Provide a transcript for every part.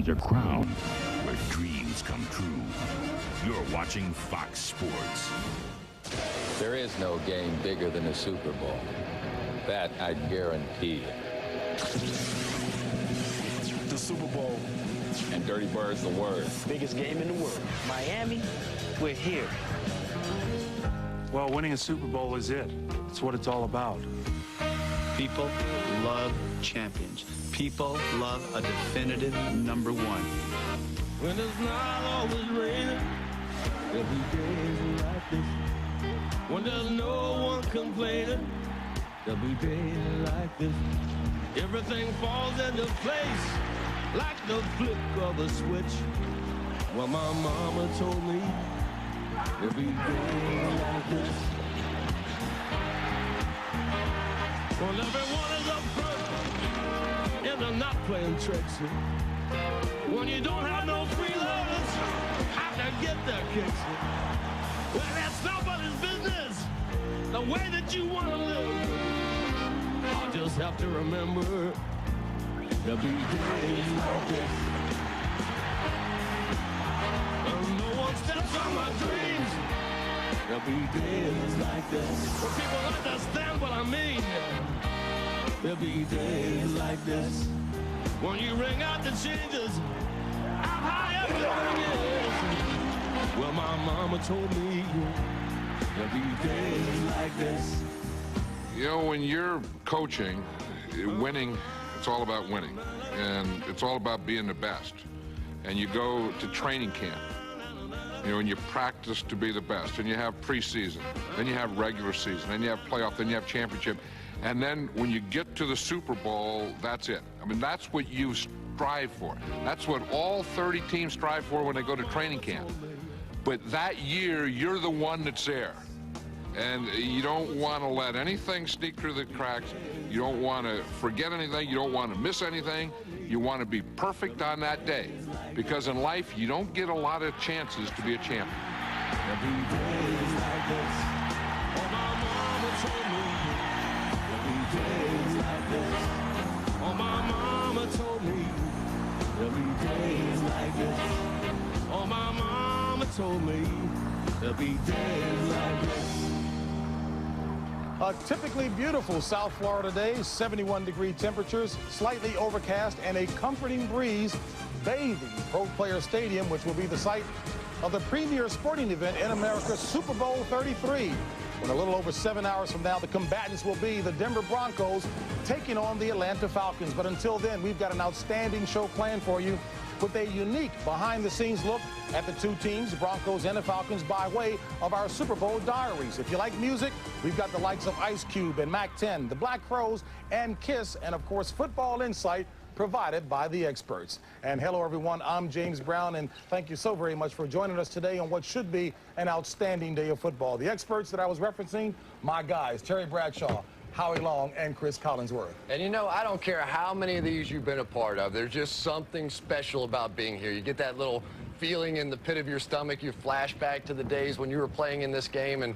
champions are crowned, where dreams come true. You're watching Fox Sports. There is no game bigger than the Super Bowl. That I guarantee you. The Super Bowl. And Dirty Bird's the word. Biggest game in the world. Miami, we're here. Well, winning a Super Bowl is it. It's what it's all about. People love champions. People love a definitive number one. When it's not always raining, there'll be days like this. When there's no one complaining, there'll be days like this. Everything falls into place like the flick of a switch. Well, my mama told me there'll be days like this. Well, everyone is up front, and they're not playing tricks. When you don't have no freeloaders, how to get their kicks. Well, that's nobody's business, the way that you want to live. I'll just have to remember there'll be days like this. And no one steps on my dreams. There'll be days like this. But people understand what I mean. There'll be days like this. When you ring out the changes, how high everything is. Well, my mama told me there'll be days like this. You know, when you're coaching, winning, it's all about winning. And it's all about being the best. And you go to training camp, you know, and you practice to be the best. And you have preseason, then you have regular season, then you have playoff, then you have championship. And then when you get to the Super Bowl, that's it. I mean, that's what you strive for. That's what all 30 teams strive for when they go to training camp. But that year, you're the one that's there. And you don't want to let anything sneak through the cracks. You don't want to forget anything. You don't want to miss anything. You want to be perfect on that day. Because in life, you don't get a lot of chances to be a champion. There'll be days like this. Oh, my mama told me. There'll be days like this. Oh, my mama told me. There'll be days like this. Oh, my mama told me. There'll be days like this. A typically beautiful South Florida day, 71-degree temperatures, slightly overcast, and a comforting breeze bathing Pro Player Stadium, which will be the site of the premier sporting event in America, Super Bowl 33. When a little over 7 hours from now, the combatants will be the Denver Broncos taking on the Atlanta Falcons. But until then, we've got an outstanding show planned for you with a unique behind-the-scenes look at the two teams, the Broncos and the Falcons, by way of our Super Bowl diaries. If you like music, we've got the likes of Ice Cube and Mac 10, the Black Crowes, and Kiss, and of course, football insight provided by the experts. And hello, everyone. I'm James Brown, and thank you so very much for joining us today on what should be an outstanding day of football. The experts that I was referencing, my guys, Terry Bradshaw, Howie Long, and Chris Collinsworth. And you know, I don't care how many of these you've been a part of. There's just something special about being here. You get that little feeling in the pit of your stomach. You flash back to the days when you were playing in this game, and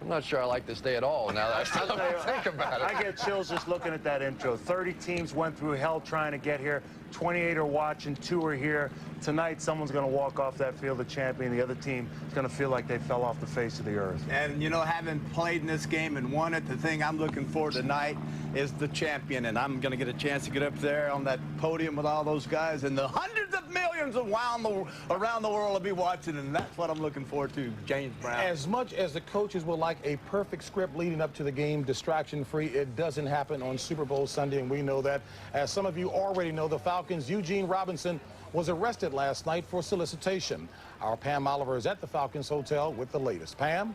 I'm not sure I like this day at all now that I stop and think about it. I get chills just looking at that intro. 30 teams went through hell trying to get here. 28 are watching, 2 are here. Tonight, someone's going to walk off that field a champion. The other team is going to feel like they fell off the face of the earth. And, you know, having played in this game and won it, the thing I'm looking for tonight is the champion. And I'm going to get a chance to get up there on that podium with all those guys. And the hundreds of millions around the world will be watching. And that's what I'm looking forward to, James Brown. As much as the coaches would like a perfect script leading up to the game, distraction-free, it doesn't happen on Super Bowl Sunday, and we know that. As some of you already know, the Falcons' Eugene Robinson was arrested last night for solicitation. Our Pam Oliver is at the Falcons Hotel with the latest. Pam?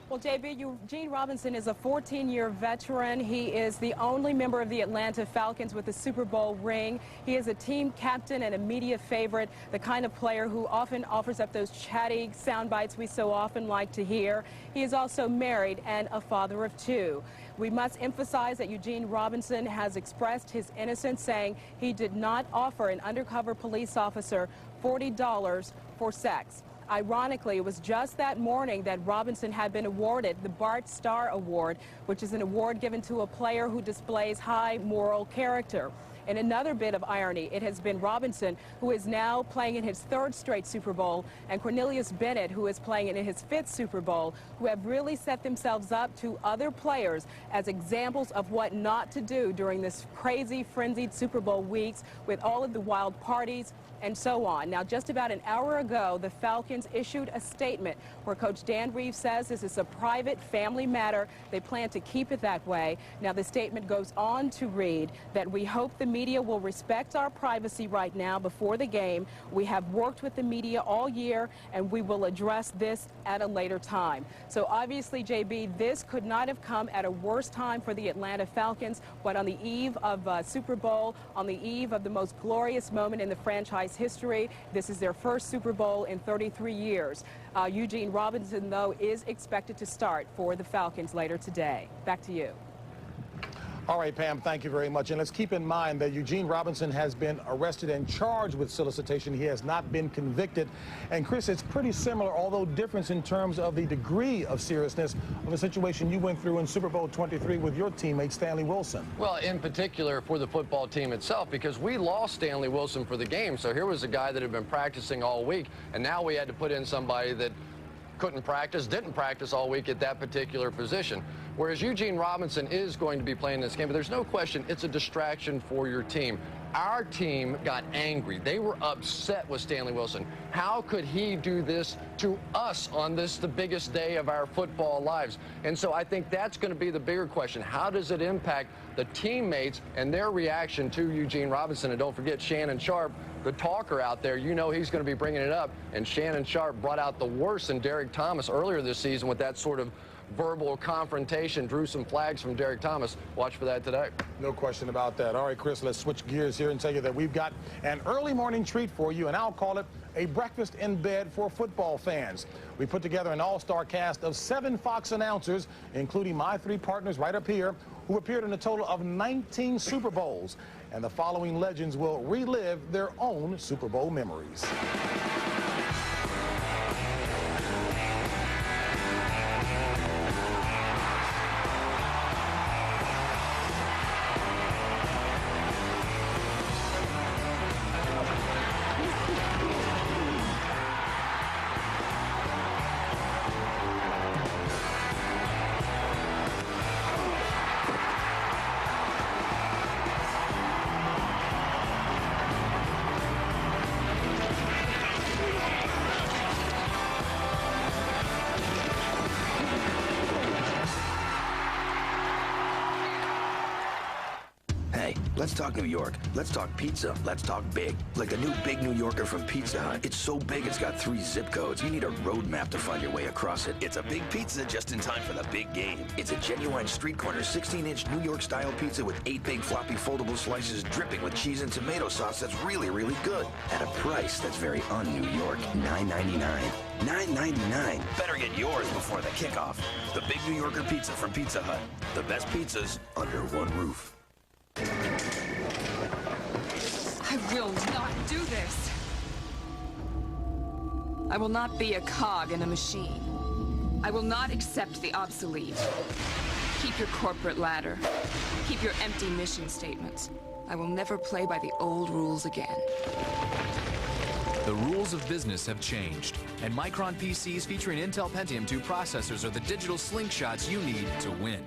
Well, JB, Eugene Robinson is a 14-year veteran. He is the only member of the Atlanta Falcons with a Super Bowl ring. He is a team captain and a media favorite, the kind of player who often offers up those chatty sound bites we so often like to hear. He is also married and a father of 2. We must emphasize that Eugene Robinson has expressed his innocence, saying he did not offer an undercover police officer $40 for sex. Ironically, it was just that morning that Robinson had been awarded the Bart Starr Award, which is an award given to a player who displays high moral character. In another bit of irony, it has been Robinson, who is now playing in his third straight Super Bowl, and Cornelius Bennett, who is playing in his fifth Super Bowl, who have really set themselves up to other players as examples of what not to do during this crazy, frenzied Super Bowl weeks with all of the wild parties and so on. Now, just about an hour ago, the Falcons issued a statement where Coach Dan Reeves says this is a private family matter. They plan to keep it that way. Now, the statement goes on to read that we hope the media will respect our privacy right now before the game. We have worked with the media all year, and we will address this at a later time. So obviously, JB, this could not have come at a worse time for the Atlanta Falcons, but on the eve of Super Bowl, on the eve of the most glorious moment in the franchise history. This is their first Super Bowl in 33 years. Eugene Robinson, though, is expected to start for the Falcons later today. Back to you. All right, Pam, thank you very much. And let's keep in mind that Eugene Robinson has been arrested and charged with solicitation. He has not been convicted. And, Chris, it's pretty similar, although different in terms of the degree of seriousness of a situation you went through in Super Bowl 23 with your teammate, Stanley Wilson. Well, in particular for the football team itself, because we lost Stanley Wilson for the game. So here was a guy that had been practicing all week, and now we had to put in somebody that couldn't practice, didn't practice all week at that particular position. Whereas Eugene Robinson is going to be playing this game, but there's no question it's a distraction for your team. Our team got angry. They were upset with Stanley Wilson. How could he do this to us on this, the biggest day of our football lives? And so I think that's going to be the bigger question. How does it impact the teammates and their reaction to Eugene Robinson? And don't forget Shannon Sharp, the talker out there. You know he's going to be bringing it up. And Shannon Sharp brought out the worst in Derek Thomas earlier this season with that sort of verbal confrontation, drew some flags from Derek Thomas. Watch for that today. No question about that. All right, Chris, let's switch gears here and tell you that we've got an early morning treat for you, and I'll call it a breakfast in bed for football fans. We put together an all-star cast of 7 Fox announcers, including my 3 partners right up here, who appeared in a total of 19 Super Bowls. And the following legends will relive their own Super Bowl memories. Let's talk New York. Let's talk pizza. Let's talk big. Like the new Big New Yorker from Pizza Hut. It's so big it's got 3 zip codes. You need a road map to find your way across it. It's a big pizza just in time for the big game. It's a genuine street corner 16-inch New York style pizza with 8 big floppy foldable slices dripping with cheese and tomato sauce that's really, really good. At a price that's very un-New York. $9.99. $9.99. Better get yours before the kickoff. The Big New Yorker pizza from Pizza Hut. The best pizzas under one roof. I will not do this. I will not be a cog in a machine. I will not accept the obsolete. Keep your corporate ladder. Keep your empty mission statements. I will never play by the old rules again. The rules of business have changed, and Micron PCs featuring Intel Pentium 2 processors are the digital slingshots you need to win.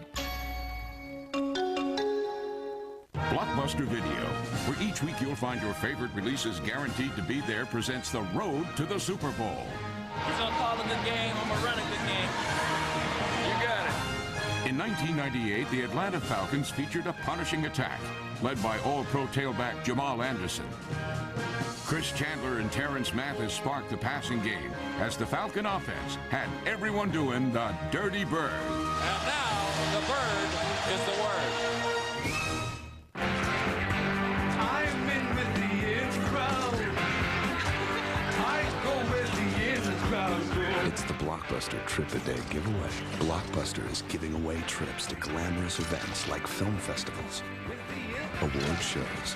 Blockbuster Video, where each week you'll find your favorite releases guaranteed to be there, presents The Road to the Super Bowl. He's gonna call a good game, I'm gonna run a good game. You got it. In 1998, the Atlanta Falcons featured a punishing attack, led by All-Pro tailback Jamal Anderson. Chris Chandler and Terrence Mathis sparked the passing game as the Falcon offense had everyone doing the dirty bird. And now, the bird is the word. I'm in with the in crowd. I go with the in crowd. It's the Blockbuster Trip-A-Day giveaway. Blockbuster is giving away trips to glamorous events like film festivals, award shows,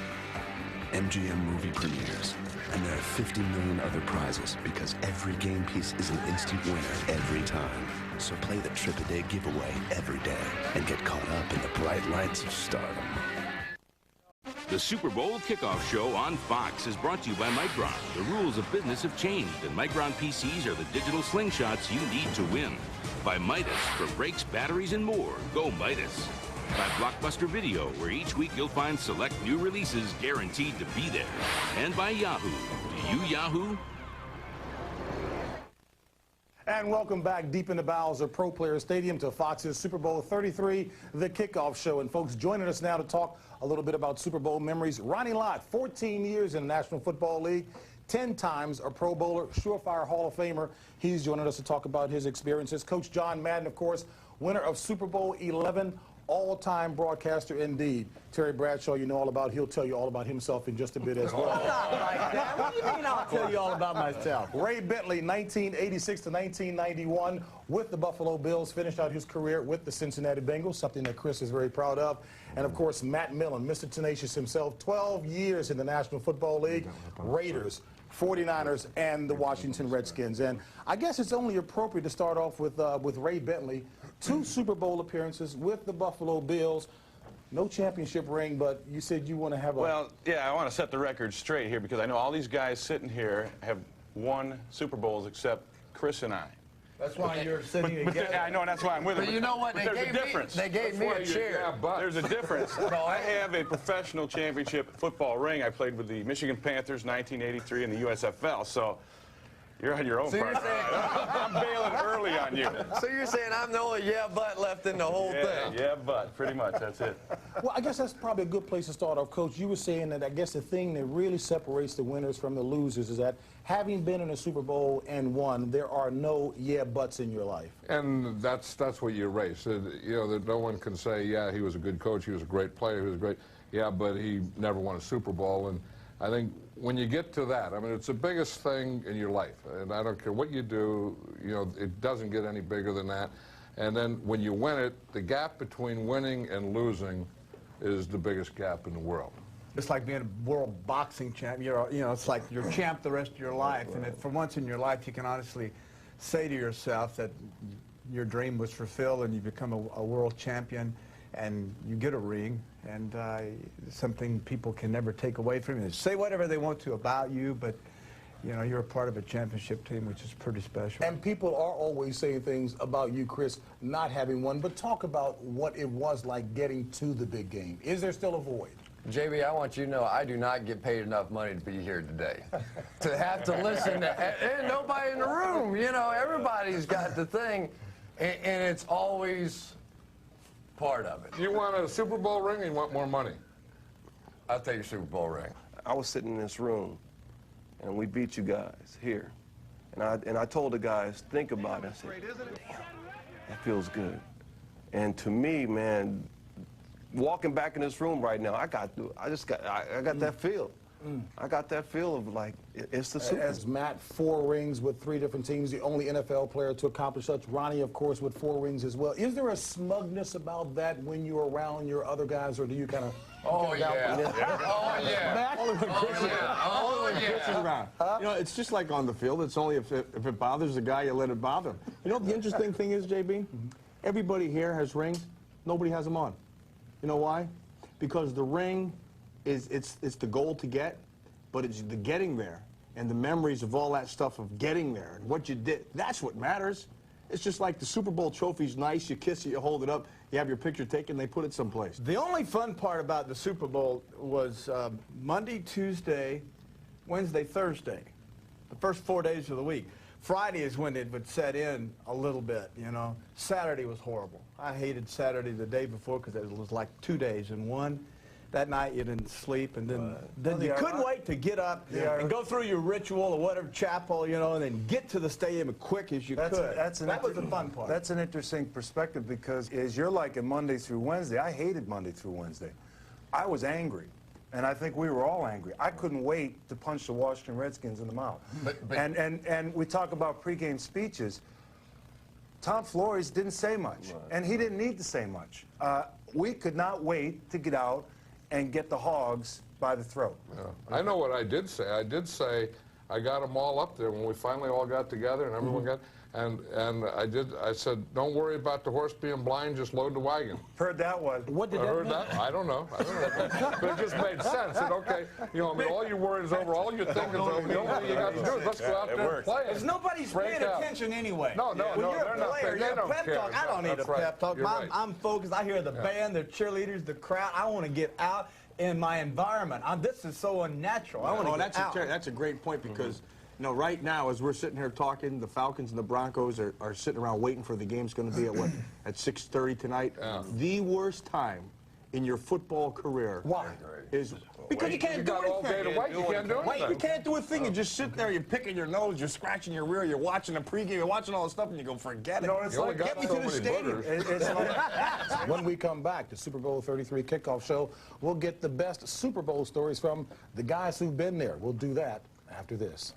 MGM movie premieres, and there are 50 million other prizes because every game piece is an instant winner every time. So play the Trip-A-Day giveaway every day and get caught up in the bright lights of stardom. The Super Bowl kickoff show on Fox is brought to you by Micron. The rules of business have changed, and Micron PCs are the digital slingshots you need to win. By Midas, for brakes, batteries, and more, go Midas. By Blockbuster Video, where each week you'll find select new releases guaranteed to be there. And by Yahoo. Do you Yahoo? And welcome back deep in the bowels of Pro Player Stadium to Fox's Super Bowl 33, the kickoff show. And folks, joining us now to talk a little bit about Super Bowl memories, Ronnie Lott, 14 years in the National Football League, 10 times a Pro Bowler, surefire Hall of Famer. He's joining us to talk about his experiences. Coach John Madden, of course, winner of Super Bowl 11, all-time broadcaster indeed. Terry Bradshaw, you know all about. He'll tell you all about himself in just a bit as well. Not like that. What do you mean I'll tell you all about myself? Ray Bentley, 1986 to 1991, with the Buffalo Bills, finished out his career with the Cincinnati Bengals, something that Chris is very proud of. And, of course, Matt Millen, Mr. Tenacious himself, 12 years in the National Football League, Raiders, 49ers, and the Washington Redskins. And I guess it's only appropriate to start off with Ray Bentley. 2 Super Bowl appearances with the Buffalo Bills. No championship ring, but you said you want to have a... Well, yeah, I want to set the record straight here because I know all these guys sitting here have won Super Bowls except Chris and I. That's why you're sitting together. I know, and that's why I'm with them. But you know what? They gave me a chair. There's a difference. I have a professional championship football ring. I played with the Michigan Panthers 1983 in the USFL, so you're on your own part. I'm bailing early on you. So you're saying I'm the only but left in the whole thing? Yeah, but pretty much, that's it. Well, I guess that's probably a good place to start off, Coach. You were saying that I guess the thing that really separates the winners from the losers is that having been in a Super Bowl and won, there are no buts in your life. And that's what you erase. You know, that no one can say, yeah, he was a good coach, he was a great player, he was great. Yeah, but he never won a Super Bowl. And I think when you get to that, I mean, it's the biggest thing in your life. And I don't care what you do, you know, it doesn't get any bigger than that. And then when you win it, the gap between winning and losing is the biggest gap in the world. It's like being a world boxing champ. You know, it's like you're champ the rest of your life. And for once in your life, you can honestly say to yourself that your dream was fulfilled and you become a world champion and you get a ring. And something people can never take away from you. They say whatever they want to about you, but you know, you're a part of a championship team, which is pretty special. And people are always saying things about you, Chris, not having one, but talk about what it was like getting to the big game. Is there still a void? JB, I want you to know I do not get paid enough money to be here today. To have to listen to, and nobody in the room, you know, everybody's got the thing, and it's always part of it. You want a Super Bowl ring or you want more money? I'll take a Super Bowl ring. I was sitting in this room, and we beat you guys here. And I told the guys, think about it. I said, damn, that feels good. And to me, man, walking back in this room right now, I got that feel. I got that feel of like, it's the Super Bowl. As Matt, 4 rings with 3 different teams, the only NFL player to accomplish such. Ronnie, of course, with 4 rings as well. Is there a smugness about that when you're around your other guys, or do you kind of... Oh, yeah. Oh, yeah. Matt? Only when Chris is around. You know, it's just like on the field. It's only if it bothers the guy, you let it bother him. You know what the interesting thing is, JB? Everybody here has rings. Nobody has them on. You know why? Because the ring it's the goal to get, but it's the getting there and the memories of all that stuff of getting there and what you did. That's what matters. It's just like the Super Bowl trophy's nice. You kiss it, you hold it up, you have your picture taken, they put it someplace. The only fun part about the Super Bowl was Monday, Tuesday, Wednesday, Thursday, the first 4 days of the week. Friday is when it would set in a little bit, you know. Saturday was horrible. I hated Saturday the day before because it was like 2 days in one. That night you didn't sleep, and then you couldn't wait to get up and go through your ritual or whatever, chapel, you know, and then get to the stadium as quick as you could. That was the fun part. That's an interesting perspective because as you're like a Monday through Wednesday, I hated Monday through Wednesday. I was angry. And I think we were all angry. I couldn't wait to punch the Washington Redskins in the mouth. And we talk about pregame speeches. Tom Flores didn't say much, and he didn't need to say much. We could not wait to get out and get the Hogs by the throat. Yeah. I know what I did say. I did say I got them all up there when we finally all got together and everyone got. And I said, don't worry about the horse being blind, just load the wagon. Heard that one. What did I that heard mean? that. I don't know. But it just made sense. And okay, you know, I mean, all your worries over, all your thinking's over. The only thing you got to do is let's go out there and play. Because nobody's paying attention anyway. No, when you're they're a not player, paying. They you're a don't pep care. talk. I don't need a pep talk. You're right. I'm focused. I hear the band, the cheerleaders, the crowd. I want to get out in my environment. This is so unnatural. I want to get out. That's a great point because, you know, right now as we're sitting here talking, the Falcons and the Broncos are sitting around waiting for the game's going to be at what, at 6:30 tonight. The worst time in your football career. Why? Is because you can't do anything. All day to wait. You can't do anything. You can't do a thing. You just sit there, you're picking your nose, you're scratching your rear, you're watching the pregame, you're watching all this stuff, and you go, forget it. No, it's like, get me to the stadium. It's like, When we come back, the Super Bowl 33 kickoff show, we'll get the best Super Bowl stories from the guys who've been there. We'll do that after this.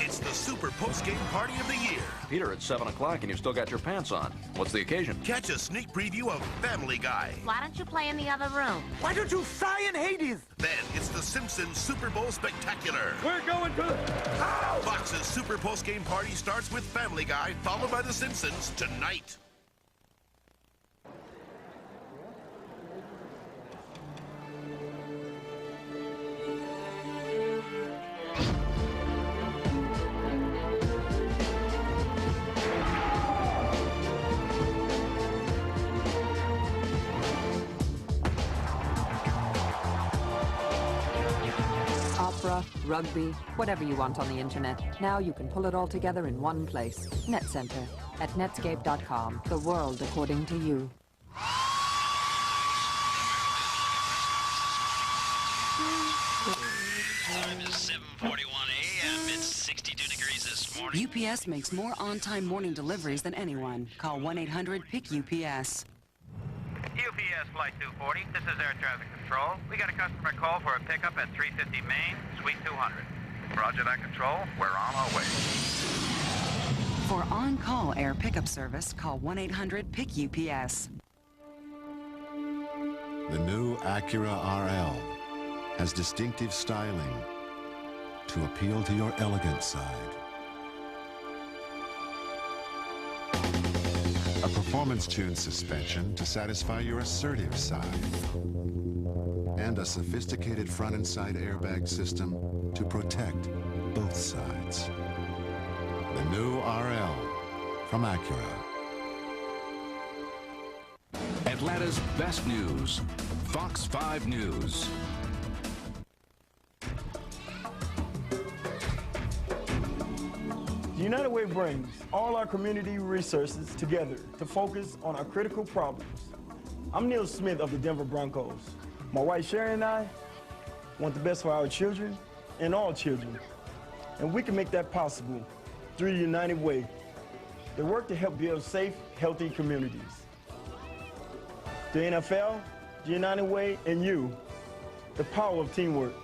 It's the Super Post-Game Party of the Year. Peter, it's 7 o'clock and you've still got your pants on. What's the occasion? Catch a sneak preview of Family Guy. Why don't you play in the other room? Why don't you fly in Hades? Then it's the Simpsons Super Bowl Spectacular. We're going to the... Fox's Super Post-Game Party starts with Family Guy, followed by The Simpsons tonight. Opera, rugby, whatever you want on the internet. Now you can pull it all together in one place. NetCenter at Netscape.com. The world according to you. Time is 7:41 a.m. It's 62 degrees this morning. UPS makes more on-time morning deliveries than anyone. Call 1-800-PICK-UPS. UPS Flight 240, this is Air Traffic Control. We got a customer call for a pickup at 350 Main, Suite 200. Roger that, Control. We're on our way. For on-call air pickup service, call 1-800-PICK-UPS. The new Acura RL has distinctive styling to appeal to your elegant side. A performance-tuned suspension to satisfy your assertive side. And a sophisticated front and side airbag system to protect both sides. The new RL from Acura. Atlanta's best news, Fox 5 News. United Way brings all our community resources together to focus on our critical problems. I'm Neil Smith of the Denver Broncos. My wife Sharon and I want the best for our children and all children. And we can make that possible through United Way. They work to help build safe, healthy communities. The NFL, the United Way, and you, the power of teamwork.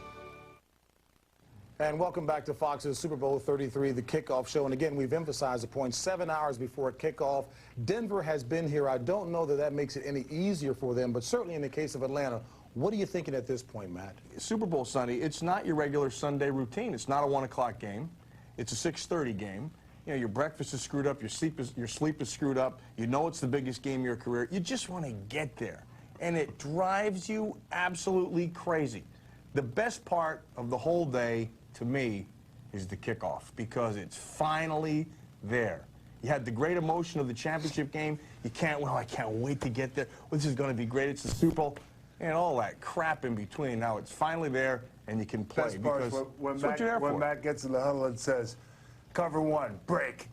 And welcome back to Fox's Super Bowl 33, the kickoff show. And again, we've emphasized the point, 7 hours before kickoff. Denver has been here. I don't know that that makes it any easier for them, but certainly in the case of Atlanta, what are you thinking at this point, Matt? Super Bowl Sunday, it's not your regular Sunday routine. It's not a 1 o'clock game. It's a 6:30 game. You know, your breakfast is screwed up, your sleep is screwed up. You know it's the biggest game of your career. You just want to get there. And it drives you absolutely crazy. The best part of the whole day, to me, is the kickoff, because it's finally there. You had the great emotion of the championship game. You can't, well, I can't wait to get there. Well, this is going to be great. It's the Super Bowl. And all that crap in between. Now it's finally there, and you can play. Best part is when Matt gets in the huddle and says, cover one, break.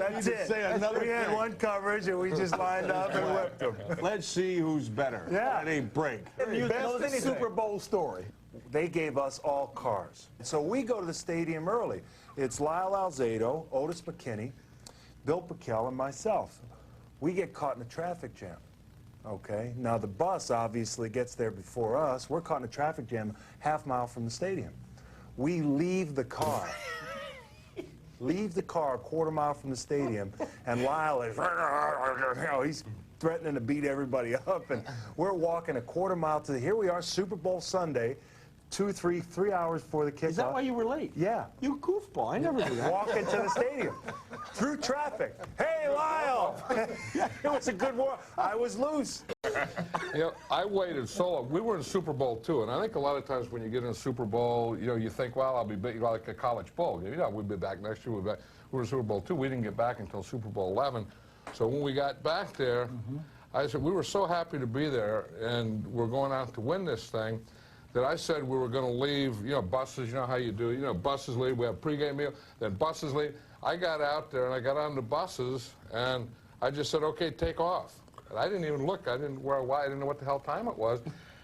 That's it. Say another we had thing. one coverage, and we just lined up and whipped them. Let's see who's better. Yeah. That ain't break. Best Super Bowl story. They gave us all cars. So we go to the stadium early. It's Lyle Alzado, Otis McKinney, Bill Pickell, and myself. We get caught in a traffic jam. Okay, now the bus obviously gets there before us. We're caught in a traffic jam half mile from the stadium. We leave the car. Leave the car a quarter mile from the stadium, and Lyle is, he's threatening to beat everybody up, and we're walking a quarter mile to here we are, Super Bowl Sunday, 3 hours before the kickoff. Is that why you were late? Yeah. You goofball. I never do that. Walk into the stadium through traffic. Hey, Lyle! It was a good walk. I was loose. You know, I waited so long. We were in Super Bowl II, and I think a lot of times when you get in a Super Bowl, you know, you think, well, I'll be big, like a college bowl. You know, we'll be back next year. We were in Super Bowl II. We didn't get back until Super Bowl XI. So when we got back there, I said, we were so happy to be there, and we're going out to win this thing, that I said we were going to leave, you know, buses, you know how you do, you know, buses leave, we have pregame meal, then buses leave. I got out there, and I got on the buses, and I just said, okay, take off. And I didn't even look. I didn't know what the hell time it was.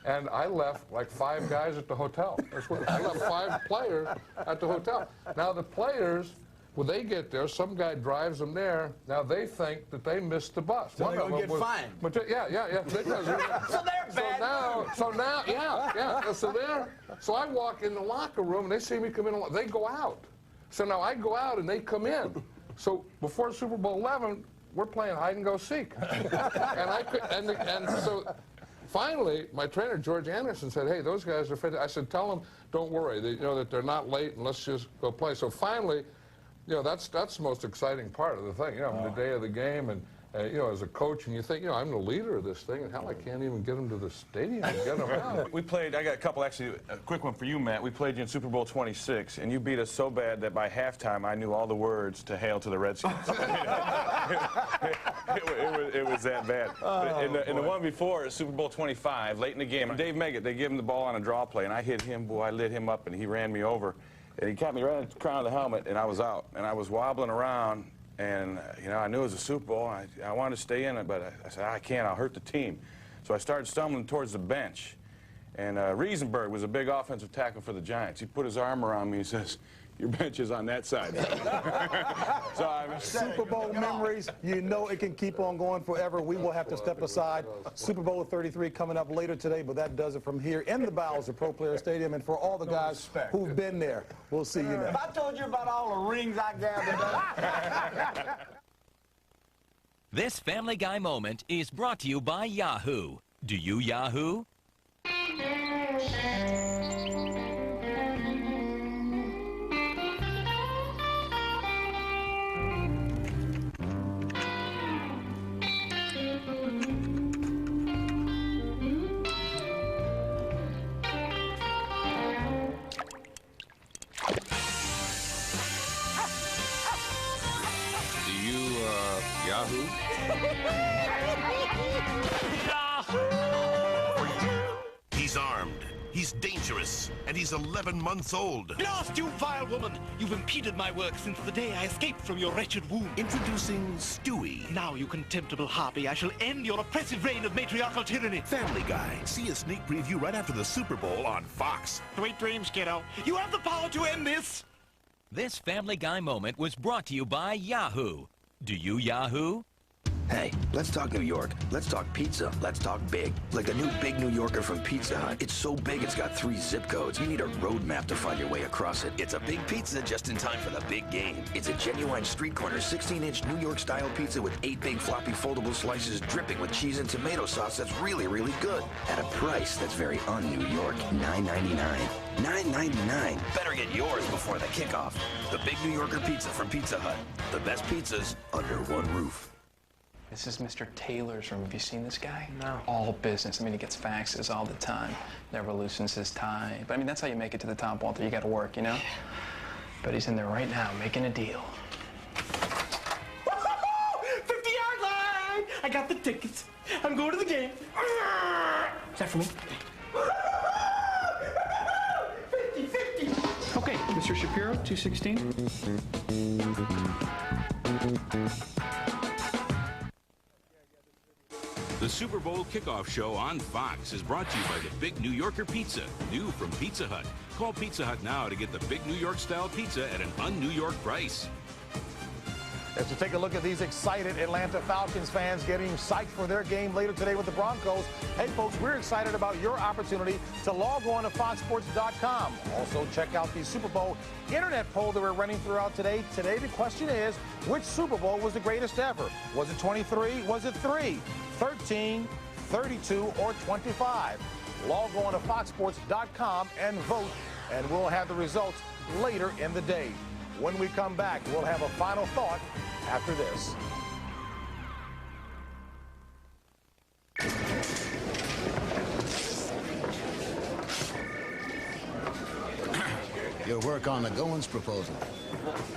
And I left like 5 guys at the hotel. I left 5 players at the hotel. Now the players, when they get there, some guy drives them there. Now they think that they missed the bus. So they're going to get fined. Yeah. So they're bad. So now, so I walk in the locker room, and they see me come in. They go out. So now I go out, and they come in. So before Super Bowl XI, we're playing hide and go seek. and so finally, my trainer, George Anderson, said, hey, those guys are fit. I said, tell them, don't worry, you know, that they're not late, and let's just go play. So finally, you know, that's the most exciting part of the thing, you know, the day of the game, and, you know, as a coach, and you think, you know, I'm the leader of this thing, and hell, I can't even get them to the stadium and get them out. We played, I got a couple, actually, a quick one for you, Matt. We played you in Super Bowl 26, and you beat us so bad that by halftime, I knew all the words to Hail to the Redskins. It was that bad. In the one before, Super Bowl 25, late in the game, Dave Meggett, they give him the ball on a draw play, and I hit him, boy, I lit him up, and he ran me over. And he caught me right in the crown of the helmet, and I was out. And I was wobbling around, and, you know, I knew it was a Super Bowl. I wanted to stay in it, but I said, I can't, I'll hurt the team. So I started stumbling towards the bench. And Riesenberg was a big offensive tackle for the Giants. He put his arm around me and says, your bench is on that side. So I'm Super Bowl memories, you know it can keep on going forever. We will have to step aside. Super Bowl 33 coming up later today, but that does it from here in the bowels of Pro Player Stadium. And for all the guys who've been there, we'll see you next. I told you about all the rings I gathered. This Family Guy moment is brought to you by Yahoo. Do you Yahoo? Yahoo? He's armed, he's dangerous, and he's 11 months old. Blast, you vile woman! You've impeded my work since the day I escaped from your wretched womb. Introducing Stewie. Now, you contemptible harpy, I shall end your oppressive reign of matriarchal tyranny. Family Guy. See a sneak preview right after the Super Bowl on Fox. Sweet dreams, kiddo. You have the power to end this. This Family Guy moment was brought to you by Yahoo. Do you Yahoo? Hey, let's talk New York. Let's talk pizza. Let's talk big. Like the new Big New Yorker from Pizza Hut. It's so big it's got 3 zip codes. You need a road map to find your way across it. It's a big pizza just in time for the big game. It's a genuine street corner 16-inch New York style pizza with 8 big floppy foldable slices dripping with cheese and tomato sauce that's really, really good. At a price that's very un-New York. $9.99. $9.99. Better get yours before the kickoff. The Big New Yorker pizza from Pizza Hut. The best pizzas under one roof. This is Mr. Taylor's room. Have you seen this guy? No. All business. I mean, he gets faxes all the time. Never loosens his tie. But I mean, that's how you make it to the top, Walter. You got to work, you know? But he's in there right now making a deal. 50-yard line! I got the tickets. I'm going to the game. Is that for me? 50-50. Okay, Mr. Shapiro, 216. The Super Bowl kickoff show on Fox is brought to you by the Big New Yorker Pizza, new from Pizza Hut. Call Pizza Hut now to get the Big New York style pizza at an un-New York price. As we take a look at these excited Atlanta Falcons fans getting psyched for their game later today with the Broncos. Hey, folks, we're excited about your opportunity to log on to foxsports.com. Also, check out the Super Bowl internet poll that we're running throughout today. Today, the question is, which Super Bowl was the greatest ever? Was it 23? Was it 3? 13, 32, or 25? Log on to foxsports.com and vote, and we'll have the results later in the day. When we come back, we'll have a final thought after this. Your work on the Goins proposal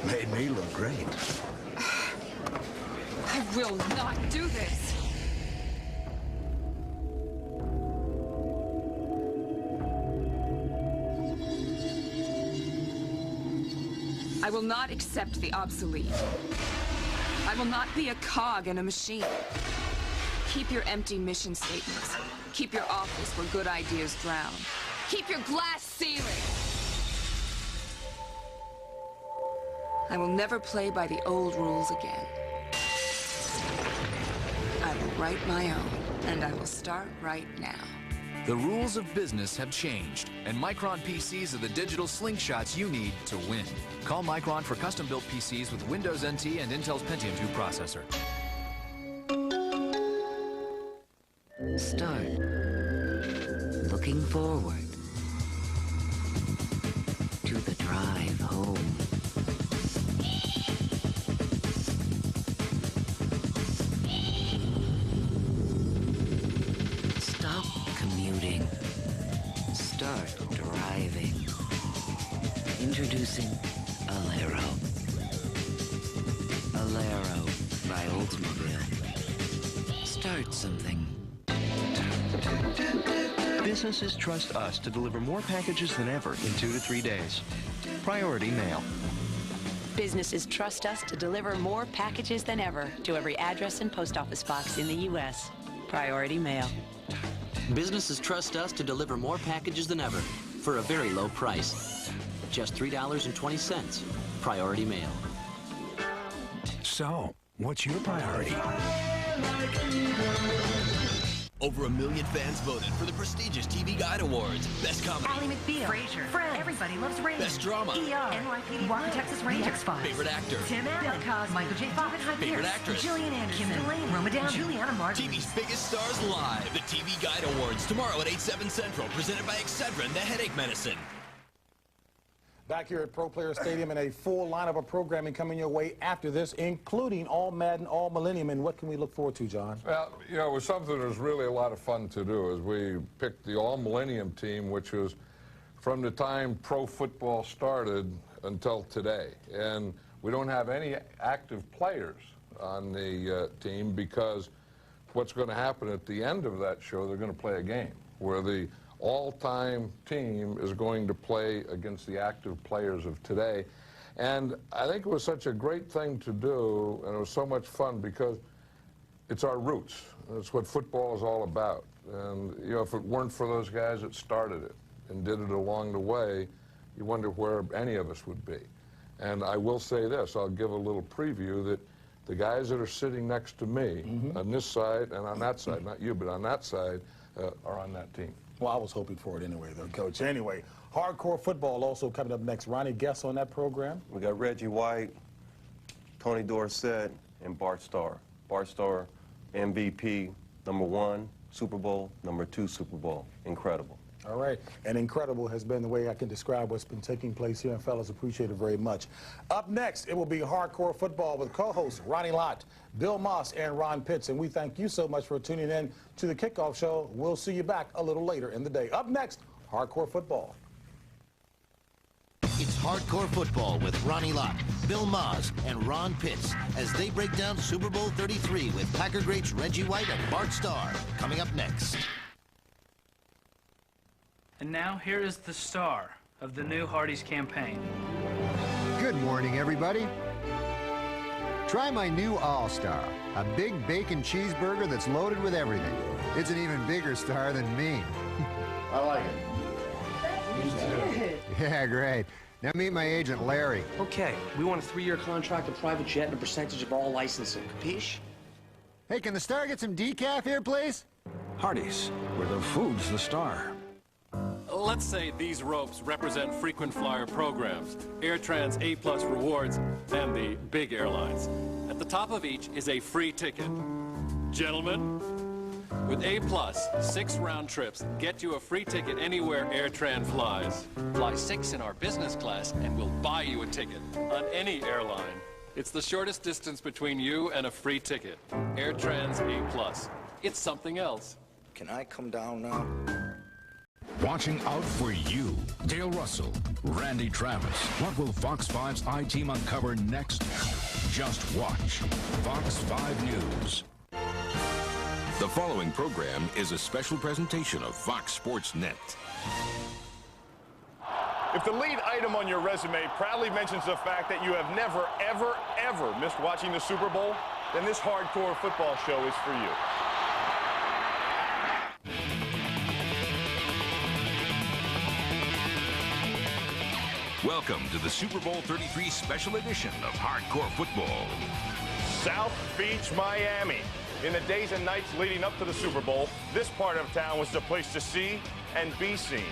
made me look great. I will not do this. I will not accept the obsolete. I will not be a cog in a machine. Keep your empty mission statements. Keep your office where good ideas drown. Keep your glass ceiling. I will never play by the old rules again. I will write my own, and I will start right now. The rules of business have changed, and Micron PCs are the digital slingshots you need to win. Call Micron for custom-built PCs with Windows NT and Intel's Pentium 2 processor. Start looking forward to the drive home. Stop commuting. Start driving. Introducing Alero. Alero by Oldsmobile. Start something. Businesses trust us to deliver more packages than ever in 2 to 3 days. Priority Mail. Businesses trust us to deliver more packages than ever to every address and post office box in the U.S. Priority Mail. Businesses trust us to deliver more packages than ever for a very low price. Just $3.20. Priority Mail. So, what's your priority? Over 1 million fans voted for the prestigious TV Guide Awards. Best comedy. Ally McBeal. Frasier. Friends. Everybody Loves Raymond. Best drama. ER. NYPD. Walker, Texas Ranger. X-Files. Favorite actor. Tim Allen. Cosby. Michael J. Fox. Favorite actress. Gillian Anderson. Delaney. Roma Downey. Juliana Martin. TV's biggest stars live. The TV Guide Awards tomorrow at 8, 7 Central. Presented by XXXIII, the headache medicine. Back here at Pro Player Stadium, and a full lineup of programming coming your way after this, including All Madden, All Millennium. And what can we look forward to, John? Well, you know, it was something that was really a lot of fun to do as we picked the All Millennium team, which was from the time pro football started until today. And we don't have any active players on the team because what's going to happen at the end of that show, they're going to play a game where the all-time team is going to play against the active players of today. And I think it was such a great thing to do, and it was so much fun because it's our roots. That's what football is all about. And, you know, if it weren't for those guys that started it and did it along the way, you wonder where any of us would be. And I will say this, I'll give a little preview that the guys that are sitting next to me on this side and on that side, not you, but on that side, are on that team. Well, I was hoping for it anyway, though, Coach. Anyway, hardcore football also coming up next. Ronnie, guests on that program? We got Reggie White, Tony Dorsett, and Bart Starr. Bart Starr, MVP, #1 Super Bowl, #2 Super Bowl. Incredible. All right. And incredible has been the way I can describe what's been taking place here, and fellas, appreciate it very much. Up next, it will be hardcore football with co-hosts Ronnie Lott, Bill Moss, and Ron Pitts. And we thank you so much for tuning in to the Kickoff Show. We'll see you back a little later in the day. Up next, hardcore football. It's Hardcore Football with Ronnie Lott, Bill Moss, and Ron Pitts as they break down Super Bowl 33 with Packer greats Reggie White and Bart Starr. Coming up next. And now, here is the star of the new Hardee's campaign. Good morning, everybody. Try my new All-Star, a big bacon cheeseburger that's loaded with everything. It's an even bigger star than me. I like it. Yeah, great. Now meet my agent, Larry. Okay, we want a 3-year contract, a private jet, and a percentage of all licensing. Capiche? Hey, can the star get some decaf here, please? Hardee's, where the food's the star. Let's say these ropes represent frequent flyer programs, AirTrans A+ rewards, and the big airlines. At the top of each is a free ticket. Gentlemen, With A+, 6 round trips get you a free ticket anywhere AirTran flies. Fly 6 in our business class and we'll buy you a ticket on any airline. It's the shortest distance between you and a free ticket. AirTran's A+. It's something else. Can I come down now? Watching out for you, Dale Russell, Randy Travis. What will Fox 5's I-Team uncover next? Just watch Fox 5 News. The following program is a special presentation of Fox Sports Net. If the lead item on your resume proudly mentions the fact that you have never, ever, ever missed watching the Super Bowl, then this hardcore football show is for you. Welcome to the Super Bowl 33 special edition of Hardcore Football. South Beach, Miami. In the days and nights leading up to the Super Bowl, this part of town was the place to see and be seen.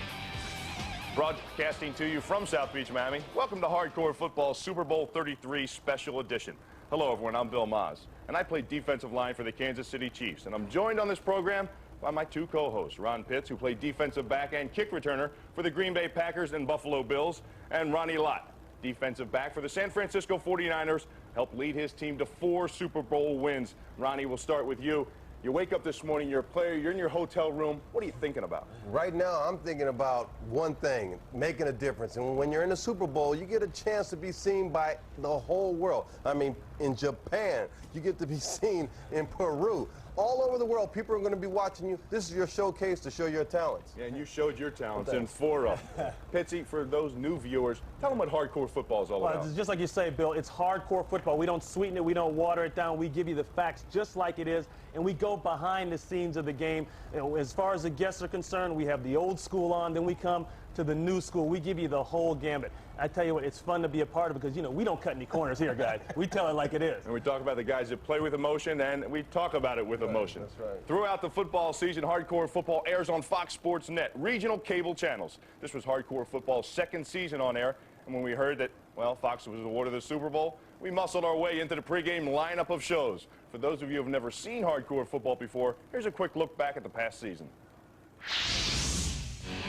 Broadcasting to you from South Beach, Miami, welcome to Hardcore Football Super Bowl 33 special edition. Hello, everyone. I'm Bill Maas, and I play defensive line for the Kansas City Chiefs. And I'm joined on this program by my two co-hosts, Ron Pitts, who played defensive back and kick returner for the Green Bay Packers and Buffalo Bills, and Ronnie Lott, defensive back for the San Francisco 49ers, helped lead his team to 4 Super Bowl wins. Ronnie, we'll start with you. You wake up this morning, you're a player, you're in your hotel room. What are you thinking about? Right now, I'm thinking about one thing, making a difference. And when you're in the Super Bowl, you get a chance to be seen by the whole world. I mean, in Japan, you get to be seen in Peru. All over the world, people are going to be watching you. This is your showcase to show your talents. Yeah, and you showed your talents in 4 of them. Pitsy, for those new viewers, tell them what hardcore football is all about. It's just like you say, Bill, it's hardcore football. We don't sweeten it, we don't water it down. We give you the facts just like it is, and we go behind the scenes of the game. You know, as far as the guests are concerned, we have the old school on, then we come to the new school. We give you the whole gambit. I tell you what, it's fun to be a part of because, you know, we don't cut any corners here, guys. We tell it like it is. And we talk about the guys that play with emotion, and we talk about it with emotion. That's right. Throughout the football season, Hardcore Football airs on Fox Sports Net, regional cable channels. This was Hardcore Football's 2nd season on air, and when we heard that, well, Fox was awarded the Super Bowl, we muscled our way into the pregame lineup of shows. For those of you who have never seen Hardcore Football before, here's a quick look back at the past season.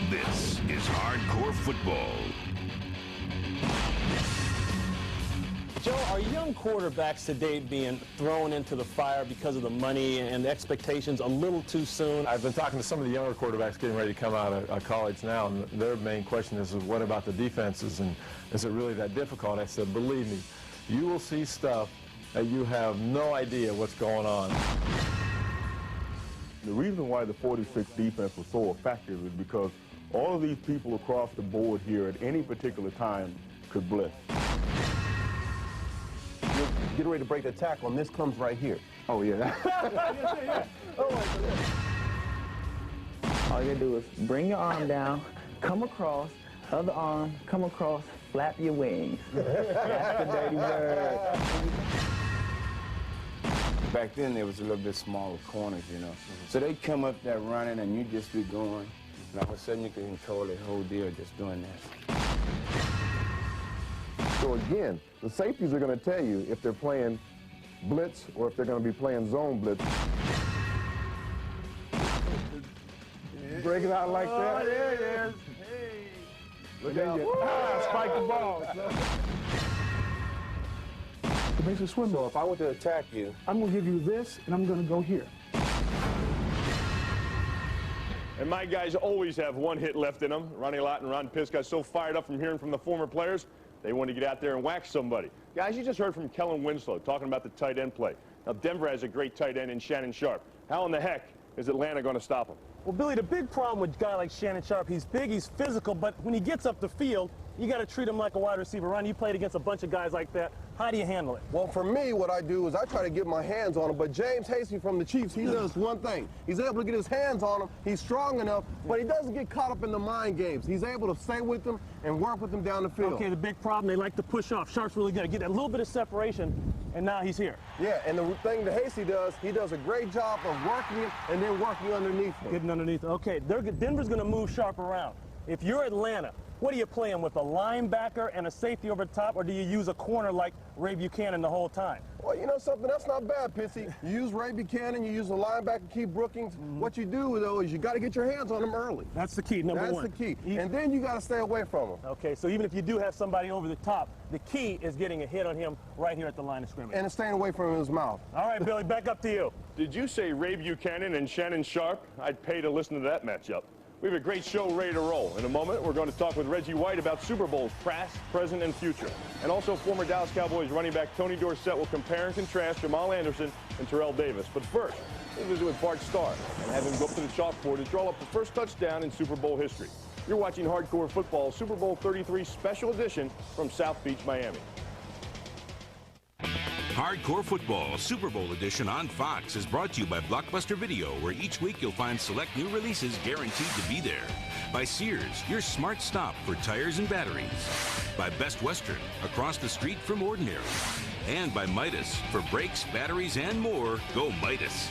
This is Hardcore Football. Joe, are young quarterbacks today being thrown into the fire because of the money and the expectations a little too soon? I've been talking to some of the younger quarterbacks getting ready to come out of college now, and their main question is, what about the defenses, and is it really that difficult? I said, believe me, you will see stuff that you have no idea what's going on. The reason why the 46th defense was so effective is because all of these people across the board here at any particular time could blitz. Get ready to break the tackle, and this comes right here. Oh, yeah. All you gotta do is bring your arm down, come across, other arm, come across, flap your wings. That's the dirty word. Back then, there was a little bit smaller corners, you know. So they come up there running, and you just be going, and all of a sudden you can control the whole deal just doing that. So again, the safeties are going to tell you if they're playing blitz or if they're going to be playing zone blitz. Break it out like that. There it is. Hey. Look out. Spike the ball. It makes it swim. So if I were to attack you, I'm going to give you this, and I'm going to go here. And my guys always have one hit left in them. Ronnie Lott and Ron Pitts got so fired up from hearing from the former players, they want to get out there and whack somebody. Guys, you just heard from Kellen Winslow talking about the tight end play. Now, Denver has a great tight end in Shannon Sharp. How in the heck is Atlanta going to stop him? Well, Billy, the big problem with a guy like Shannon Sharp, he's big, he's physical, but when he gets up the field, you got to treat him like a wide receiver. Ron, you played against a bunch of guys like that. How do you handle it? Well, for me, what I do is I try to get my hands on him, but James Hasty from the Chiefs, he does one thing. He's able to get his hands on him. He's strong enough, but he doesn't get caught up in the mind games. He's able to stay with them and work with them down the field. Okay, the big problem, they like to push off. Sharp's really good. Get that little bit of separation, and now he's here. Yeah, and the thing that Hasty does, he does a great job of working it and then working underneath him. Getting underneath. Okay, Denver's going to move Sharp around. If you're Atlanta, what are you playing with, a linebacker and a safety over top, or do you use a corner like Ray Buchanan the whole time? Well, you know something? That's not bad, Pitsy. You use Ray Buchanan, you use a linebacker, Keith Brookings. What you do, though, is you got to get your hands on them early. That's the key, number one. That's the key. And then you got to stay away from them. Okay, so even if you do have somebody over the top, the key is getting a hit on him right here at the line of scrimmage. And staying away from his mouth. All right, Billy, back up to you. Did you say Ray Buchanan and Shannon Sharp? I'd pay to listen to that matchup. We have a great show ready to roll. In a moment, we're going to talk with Reggie White about Super Bowls past, present, and future. And also former Dallas Cowboys running back Tony Dorsett will compare and contrast Jamal Anderson and Terrell Davis. But first, we'll visit with Bart Starr and have him go up to the chalkboard to draw up the first touchdown in Super Bowl history. You're watching Hardcore Football Super Bowl 33 Special Edition from South Beach, Miami. Hardcore Football Super Bowl Edition on Fox is brought to you by Blockbuster Video, where each week you'll find select new releases guaranteed to be there. By Sears, your smart stop for tires and batteries. By Best Western, across the street from Ordinary. And by Midas, for brakes, batteries, and more, go Midas.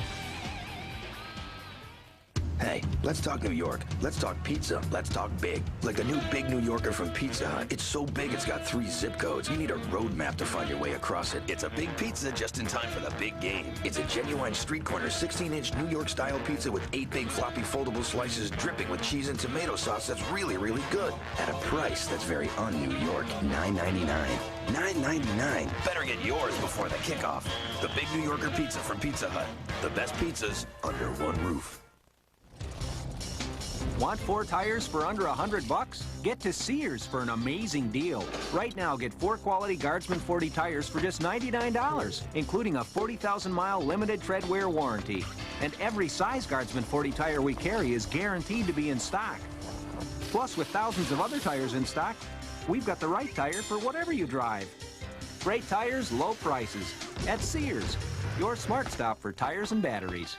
Hey, let's talk New York. Let's talk pizza. Let's talk big. Like the new Big New Yorker from Pizza Hut. It's so big it's got 3 zip codes. You need a road map to find your way across it. It's a big pizza just in time for the big game. It's a genuine street corner 16-inch New York style pizza with 8 big floppy foldable slices dripping with cheese and tomato sauce that's really, really good. At a price that's very un-New York. $9.99. $9.99. Better get yours before the kickoff. The Big New Yorker pizza from Pizza Hut. The best pizzas under one roof. Want 4 tires for under $100? Get to Sears for an amazing deal. Right now, get 4 quality Guardsman 40 tires for just $99, including a 40,000-mile limited tread wear warranty. And every size Guardsman 40 tire we carry is guaranteed to be in stock. Plus, with thousands of other tires in stock, we've got the right tire for whatever you drive. Great tires, low prices. At Sears, your smart stop for tires and batteries.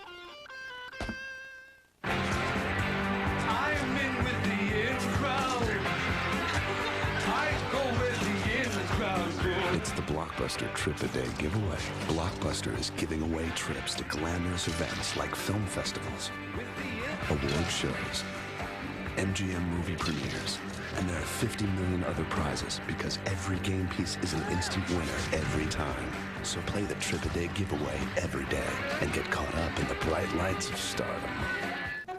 It's the Blockbuster Trip-A-Day giveaway. Blockbuster is giving away trips to glamorous events like film festivals, award shows, MGM movie premieres, and there are 50 million other prizes because every game piece is an instant winner every time. So play the Trip-A-Day giveaway every day and get caught up in the bright lights of stardom.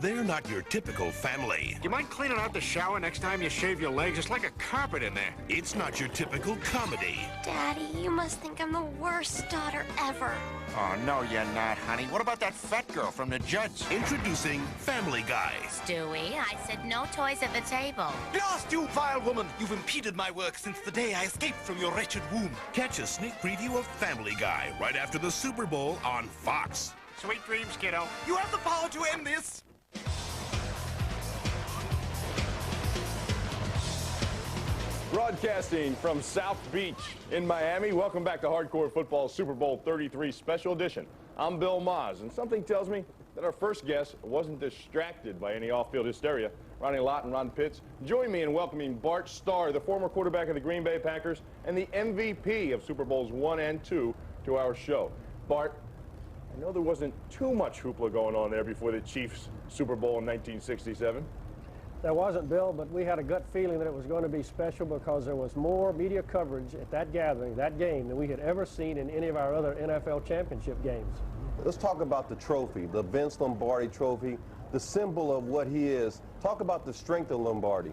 They're not your typical family. You mind cleaning out the shower next time you shave your legs? It's like a carpet in there. It's not your typical comedy. Daddy, you must think I'm the worst daughter ever. Oh, no, you're not, honey. What about that fat girl from The Judge? Introducing Family Guy. Stewie, I said no toys at the table. Blast, you vile woman! You've impeded my work since the day I escaped from your wretched womb. Catch a sneak preview of Family Guy right after the Super Bowl on Fox. Sweet dreams, kiddo. You have the power to end this. Broadcasting from South Beach in Miami, welcome back to Hardcore Football Super Bowl 33 Special Edition. I'm Bill Maas, and something tells me that our first guest wasn't distracted by any off-field hysteria. Ronnie Lott and Ron Pitts join me in welcoming Bart Starr, the former quarterback of the Green Bay Packers and the MVP of Super Bowls 1 and 2, to our show. Bart, I know there wasn't too much hoopla going on there before the Chiefs Super Bowl in 1967. There wasn't, Bill, but we had a gut feeling that it was going to be special because there was more media coverage at that gathering, that game, than we had ever seen in any of our other NFL championship games. Let's talk about the trophy, the Vince Lombardi trophy, the symbol of what he is. Talk about the strength of Lombardi.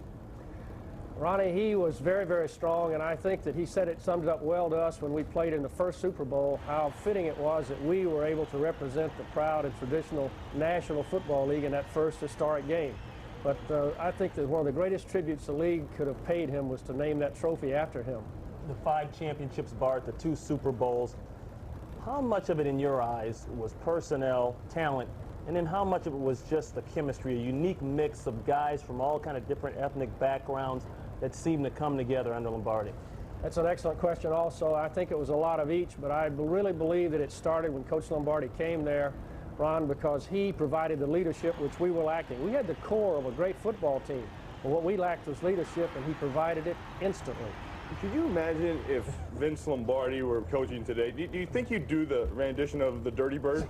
Ronnie, he was very, very strong, and I think that he summed it up well to us when we played in the first Super Bowl, how fitting it was that we were able to represent the proud and traditional National Football League in that first historic game. But I think that one of the greatest tributes the league could have paid him was to name that trophy after him. The 5 championships, Bart, the 2 Super Bowls. How much of it in your eyes was personnel, talent, and then how much of it was just the chemistry, a unique mix of guys from all kind of different ethnic backgrounds that seemed to come together under Lombardi? That's an excellent question also. I think it was a lot of each, but I really believe that it started when Coach Lombardi came there, Ron, because he provided the leadership which we were lacking. We had the core of a great football team, but what we lacked was leadership, and he provided it instantly. Could you imagine if Vince Lombardi were coaching today? Do you think you'd do the rendition of the Dirty Bird?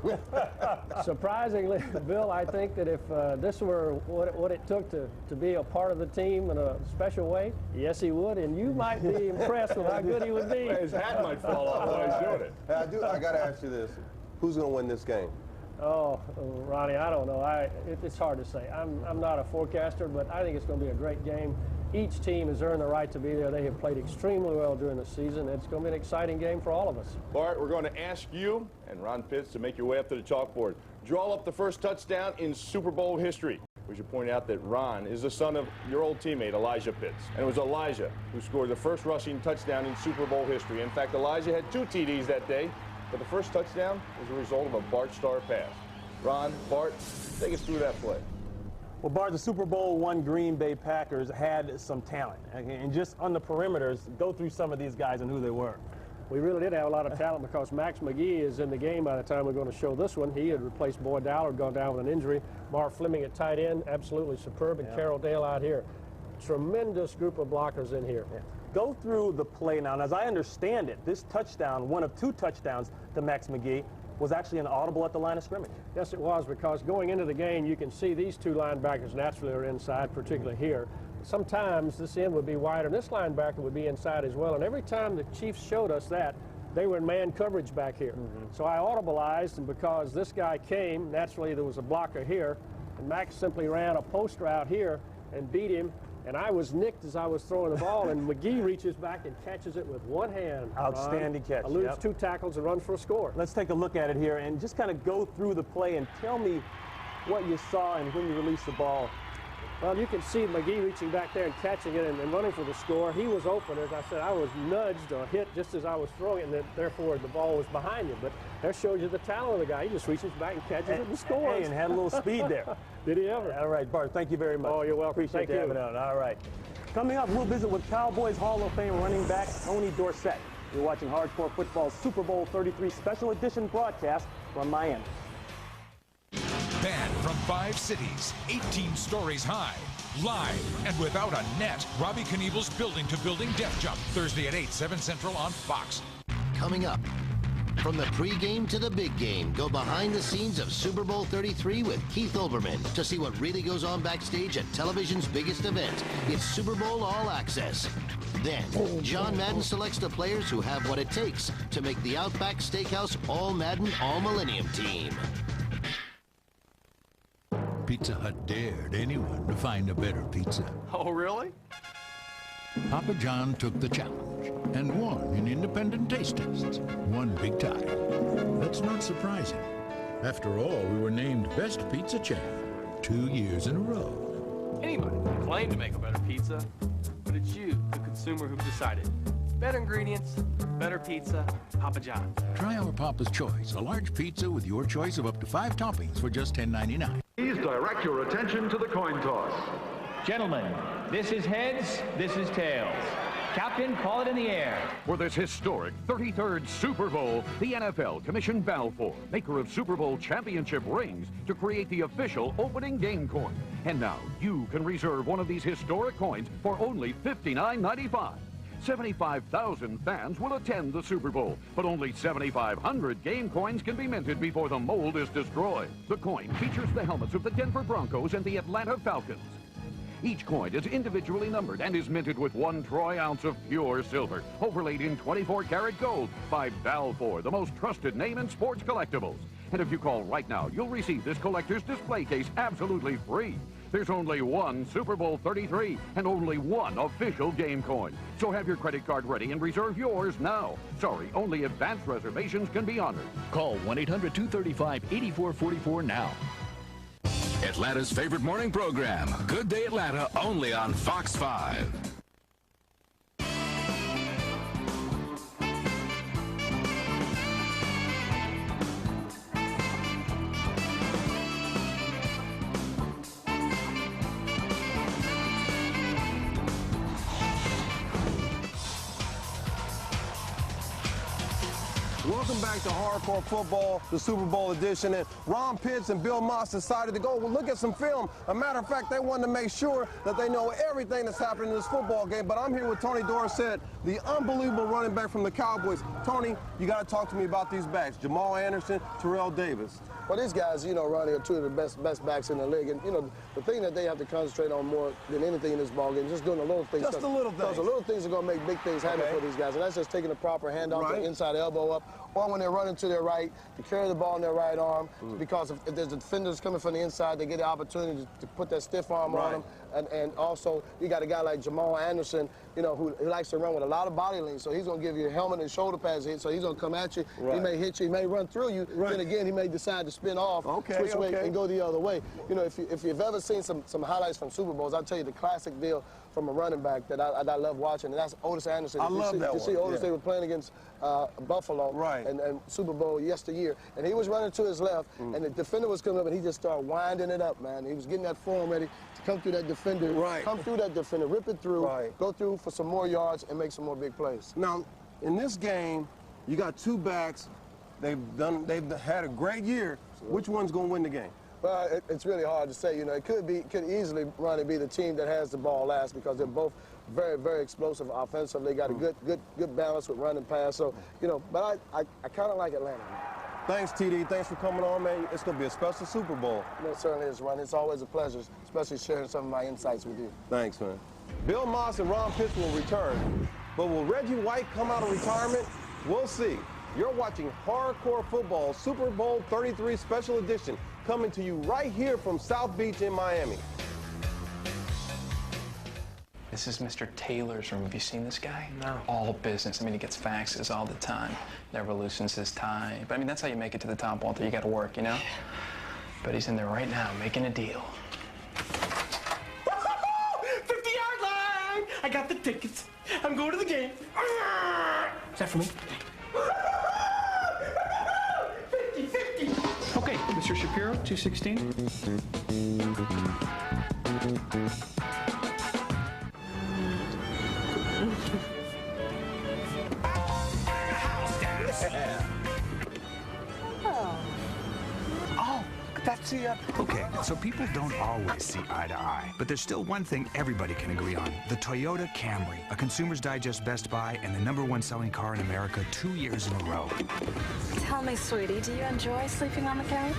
Surprisingly, Bill, I think that if this were what it took to be a part of the team in a special way, yes, he would, and you might be impressed with how good he would be. His hat might fall off while he's doing it. Hey, I got to ask you this. Who's going to win this game? Oh, Ronnie, I don't know. It's hard to say. I'm not a forecaster, but I think it's going to be a great game. Each team has earned the right to be there. They have played extremely well during the season. It's going to be an exciting game for all of us. Bart, we're going to ask you and Ron Pitts to make your way up to the chalkboard. Draw up the first touchdown in Super Bowl history. We should point out that Ron is the son of your old teammate, Elijah Pitts. And it was Elijah who scored the first rushing touchdown in Super Bowl history. In fact, Elijah had 2 TDs that day, but the first touchdown was a result of a Bart Starr pass. Ron, Bart, take us through that play. Well, Bart, the Super Bowl I Green Bay Packers had some talent. And just on the perimeters, go through some of these guys and who they were. We really did have a lot of talent because Max McGee is in the game by the time we're going to show this one. He had replaced Boyd Dowler, gone down with an injury. Marv Fleming at tight end, absolutely superb. And Carroll Dale out here. Tremendous group of blockers in here. Yeah. Go through the play now. And as I understand it, this touchdown, one of 2 touchdowns to Max McGee, was actually an audible at the line of scrimmage. Yes, it was, because going into the game, you can see these 2 linebackers naturally are inside, particularly here. Sometimes this end would be wider, and this linebacker would be inside as well. And every time the Chiefs showed us that, they were in man coverage back here. So I audibilized, and because this guy came, naturally there was a blocker here, and Max simply ran a post route here and beat him. And I was nicked as I was throwing the ball, and McGee reaches back and catches it with one hand. Outstanding catch. Eludes 2 tackles and runs for a score. Let's take a look at it here and just kind of go through the play and tell me what you saw and when you released the ball. Well, you can see McGee reaching back there and catching it and running for the score. He was open. As I said, I was nudged or hit just as I was throwing it, and therefore the ball was behind him. But that shows you the talent of the guy. He just reaches back and catches it and scores. Hey, and had a little speed there. Did he ever? All right, Bart, thank you very much. Oh, you're welcome. Appreciate you having it on. All right. Coming up, we'll visit with Cowboys Hall of Fame running back Tony Dorsett. You're watching Hardcore Football's Super Bowl 33 special edition broadcast from Miami. Banned from 5 cities, 18 stories high. Live and without a net, Robbie Knievel's Building to Building Death Jump, Thursday at 8, 7 Central on Fox. Coming up, from the pregame to the big game, go behind the scenes of Super Bowl 33 with Keith Olbermann to see what really goes on backstage at television's biggest event. It's Super Bowl All Access. Then, John Madden selects the players who have what it takes to make the Outback Steakhouse All Madden All Millennium team. Pizza Hut dared anyone to find a better pizza. Oh, really? Papa John took the challenge and won in independent taste tests. One big time. That's not surprising. After all, we were named Best Pizza Chain 2 years in a row. Anybody can claim to make a better pizza, but it's you, the consumer, who've decided. Better ingredients, better pizza, Papa John. Try our Papa's Choice, a large pizza with your choice of up to 5 toppings for just $10.99. Please direct your attention to the coin toss. Gentlemen, this is heads, this is tails. Captain, call it in the air. For this historic 33rd Super Bowl, the NFL commissioned Balfour, maker of Super Bowl championship rings, to create the official opening game coin. And now you can reserve one of these historic coins for only $59.95. 75,000 fans will attend the Super Bowl, but only 7,500 game coins can be minted before the mold is destroyed. The coin features the helmets of the Denver Broncos and the Atlanta Falcons. Each coin is individually numbered and is minted with 1 troy ounce of pure silver, overlaid in 24-karat gold by Balfour, the most trusted name in sports collectibles. And if you call right now, you'll receive this collector's display case absolutely free. There's only one Super Bowl 33 and only one official game coin. So have your credit card ready and reserve yours now. Sorry, only advanced reservations can be honored. Call 1-800-235-8444 now. Atlanta's favorite morning program, Good Day Atlanta, only on Fox 5. Welcome Welcome back to Hardcore Football, the Super Bowl edition. And Ron Pitts and Bill Moss decided to go look at some film. A matter of fact, they wanted to make sure that they know everything that's happening in this football game. But I'm here with Tony Dorsett, the unbelievable running back from the Cowboys. Tony, you got to talk to me about these backs. Jamal Anderson, Terrell Davis. Well, these guys, you know, Ronnie, are two of the best backs in the league. And, you know, the thing that they have to concentrate on more than anything in this ballgame, just doing the little things. Just the little things. Because the little things are going to make big things happen for these guys. And that's just taking the proper handoff, the inside elbow up, or when they're running to their right, to carry the ball in their right arm. Because if there's defenders coming from the inside, they get the opportunity to put that stiff arm on them. And also, you got a guy like Jamal Anderson, you know, who likes to run with a lot of body lean. So he's going to give you a helmet and shoulder pads hit. So he's going to come at you. He may hit you. He may run through you. Then again, he may decide to spin off, switch way, and go the other way. You know, if you've ever seen some highlights from Super Bowls, I'll tell you the classic deal from a running back that I love watching, and that's Otis Anderson. I love that one. You see Otis, they were playing against Buffalo and Super Bowl yesteryear, and he was running to his left, and the defender was coming up, and he just started winding it up, man. He was getting that form ready to come through that defender, come through that defender, rip it through, go through for some more yards, and make some more big plays. Now, in this game, you got two backs. They've had a great year. Which one's going to win the game? Well, it's really hard to say. You know, it could easily, Ronnie, be the team that has the ball last because they're both very, very explosive offensive. They got a good balance with run and pass. So, you know, but I kind of like Atlanta. Thanks, TD. Thanks for coming on, man. It's going to be a special Super Bowl. It certainly is, Ronnie. It's always a pleasure, especially sharing some of my insights with you. Thanks, man. Bill Moss and Ron Pitts will return, but will Reggie White come out of retirement? We'll see. You're watching Hardcore Football Super Bowl 33 Special Edition, coming to you right here from South Beach in Miami. This is Mr. Taylor's room. Have you seen this guy? No. All business. I mean, he gets faxes all the time. Never loosens his tie. But I mean, that's how you make it to the top, Walter. You got to work, you know? But he's in there right now making a deal. 50-yard line! I got the tickets. I'm going to the game. Is that for me? 50. Okay, Mr. Shapiro, 216. That's the, Okay, so people don't always see eye to eye, but there's still one thing everybody can agree on. The Toyota Camry, a Consumer's Digest Best Buy and the #1 selling car in America 2 years in a row. Tell me, sweetie, do you enjoy sleeping on the couch?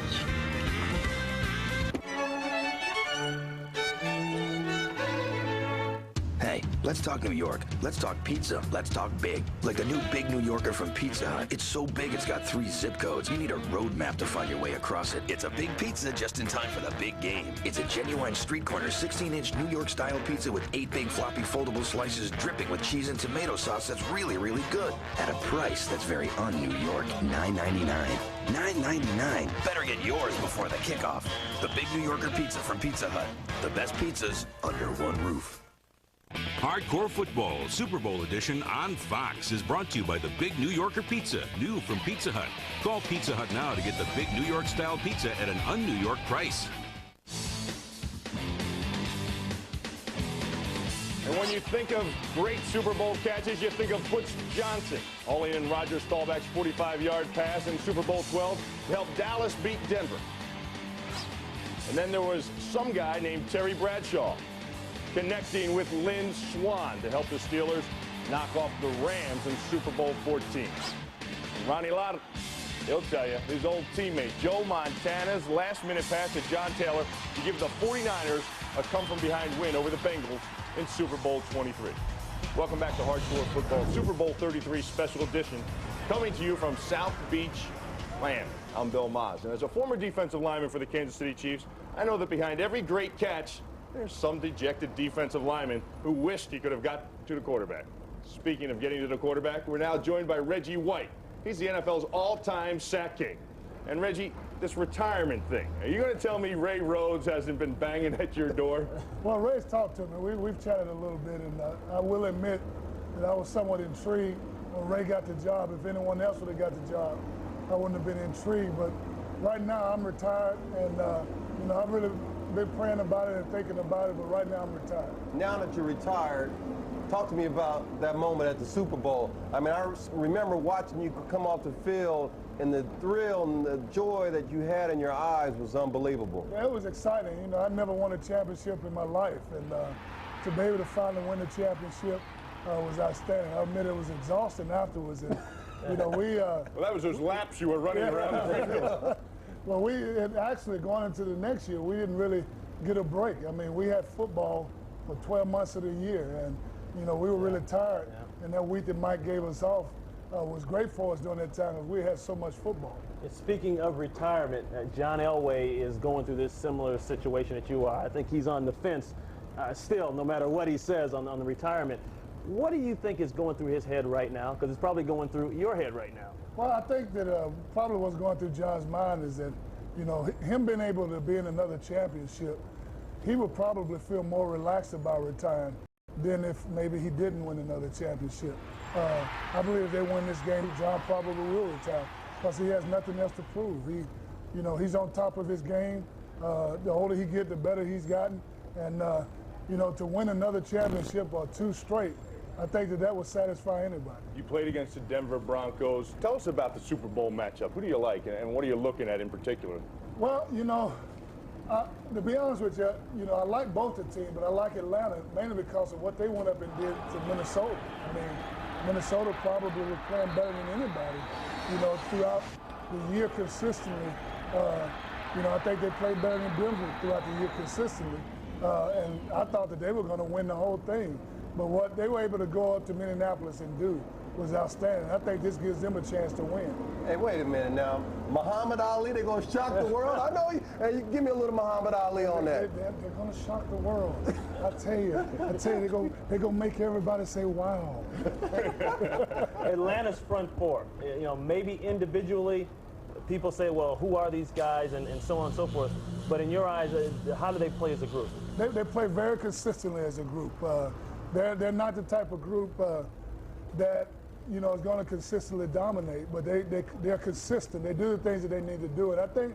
Hey, let's talk New York. Let's talk pizza. Let's talk big. Like the new Big New Yorker from Pizza Hut. It's so big it's got 3 zip codes. You need a road map to find your way across it. It's a big pizza just in time for the big game. It's a genuine street corner 16-inch New York style pizza with 8 big floppy foldable slices dripping with cheese and tomato sauce that's really, really good. At a price that's very un-New York. $9.99. $9.99. Better get yours before the kickoff. The Big New Yorker pizza from Pizza Hut. The best pizzas under one roof. Hardcore Football Super Bowl Edition on Fox is brought to you by the Big New Yorker Pizza, new from Pizza Hut. Call Pizza Hut now to get the Big New York style pizza at an un-New York price. And when you think of great Super Bowl catches, you think of Butch Johnson, hauling in Roger Staubach's 45-yard pass in Super Bowl 12 to help Dallas beat Denver. And then there was some guy named Terry Bradshaw, connecting with Lynn Swann to help the Steelers knock off the Rams in Super Bowl 14. And Ronnie Lott, he'll tell you, his old teammate Joe Montana's last-minute pass to John Taylor to give the 49ers a come-from-behind win over the Bengals in Super Bowl 23. Welcome back to Hardcore Football Super Bowl 33 Special Edition, coming to you from South Beach, Miami. I'm Bill Moss, and as a former defensive lineman for the Kansas City Chiefs, I know that behind every great catch, there's some dejected defensive lineman who wished he could have got to the quarterback. Speaking of getting to the quarterback, we're now joined by Reggie White. He's the NFL's all-time sack king. And Reggie, this retirement thing, are you going to tell me Ray Rhodes hasn't been banging at your door? Well, Ray's talked to me. We've chatted a little bit, and I will admit that I was somewhat intrigued when Ray got the job. If anyone else would have got the job, I wouldn't have been intrigued. But right now, I'm retired, and you know, I've really been praying about it and thinking about it, but right now I'm retired. Now that you're retired, Talk to me about that moment at the Super Bowl. I mean, I remember watching you come off the field, and the thrill and the joy that you had in your eyes was unbelievable. Yeah, it was exciting. You know, I never won a championship in my life, and to be able to finally win the championship was outstanding. I admit it was exhausting afterwards. And, you know, well, that was those laps you were running around the field. Well, we had actually going into the next year, we didn't really get a break. I mean, we had football for 12 months of the year, and you know, we were really tired, and that week that Mike gave us off was great for us during that time because we had so much football. And speaking of retirement, John Elway is going through this similar situation that you are. I think he's on the fence still, no matter what he says on the retirement. What do you think is going through his head right now? Because it's probably going through your head right now. Well, I think that probably what's going through John's mind is that, you know, him being able to be in another championship, he would probably feel more relaxed about retiring than if maybe he didn't win another championship. I believe if they win this game, John probably will retire because he has nothing else to prove. You know, he's on top of his game. The older he gets, the better he's gotten. And, you know, to win another championship or two straight, I think that would satisfy anybody. You played against the Denver Broncos. Tell us about the Super Bowl matchup. Who do you like, and what are you looking at in particular? Well, you know, to be honest with you, you know, I like both the teams, but I like Atlanta mainly because of what they went up and did to Minnesota. I mean, Minnesota probably was playing better than anybody, you know, throughout the year consistently. You know, I think they played better than Denver throughout the year consistently. And I thought that they were going to win the whole thing. But what they were able to go up to Minneapolis and do was outstanding. I think this gives them a chance to win. Hey, wait a minute now. Muhammad Ali, they're going to shock the world? I know. Hey, give me a little Muhammad Ali on that. They're going to shock the world. I tell you, they're going to make everybody say, wow. Atlanta's front four, you know, maybe individually, people say, well, who are these guys, and so on and so forth. But in your eyes, how do they play as a group? They play very consistently as a group. They're not the type of group that, you know, is going to consistently dominate, but they're consistent. They do the things that they need to do. And I think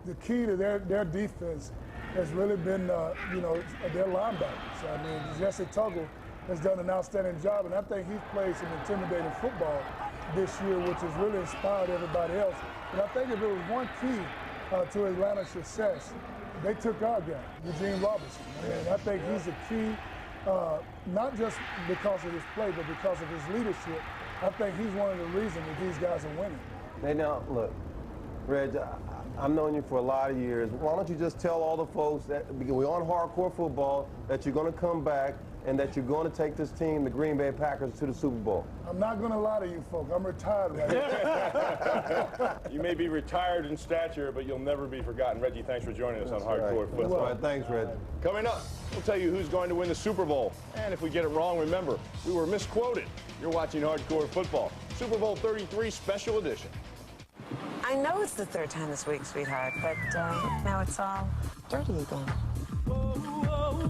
the key to their defense has really been, you know, their linebackers. I mean, Jesse Tuggle has done an outstanding job, and I think he's played some intimidating football this year, which has really inspired everybody else. And I think if there was one key to Atlanta's success, they took our guy, Eugene Robinson. And I think he's a key, not just because of his play, but because of his leadership. I think he's one of the reasons that these guys are winning. Hey, now, look, Reg, I've known you for a lot of years. Why don't you just tell all the folks that we're on Hardcore Football that you're going to come back and that you're going to take this team, the Green Bay Packers, to the Super Bowl? I'm not going to lie to you folks. I'm retired right now. You may be retired in stature, but you'll never be forgotten. Reggie, thanks for joining us on Hardcore Football. That's right. Thanks, Reggie. Coming up, we'll tell you who's going to win the Super Bowl. And if we get it wrong, remember, we were misquoted. You're watching Hardcore Football, Super Bowl 33 Special Edition. I know it's the third time this week, sweetheart, but now it's all dirty again.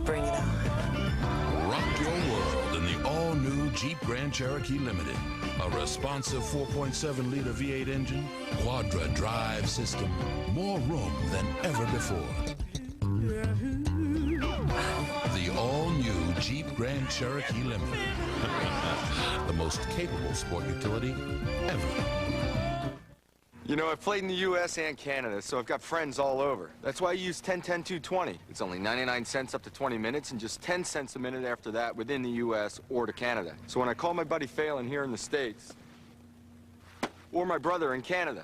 Bring it on. Rock your world in the all-new Jeep Grand Cherokee Limited. A responsive 4.7-liter V8 engine, Quadra drive system, more room than ever before. The all-new Jeep Grand Cherokee Limited. The most capable sport utility ever. You know, I've played in the U.S. and Canada, so I've got friends all over. That's why I use 10-10-220. It's only 99 cents up to 20 minutes and just 10 cents a minute after that within the U.S. or to Canada. So when I call my buddy Phelan here in the States, or my brother in Canada,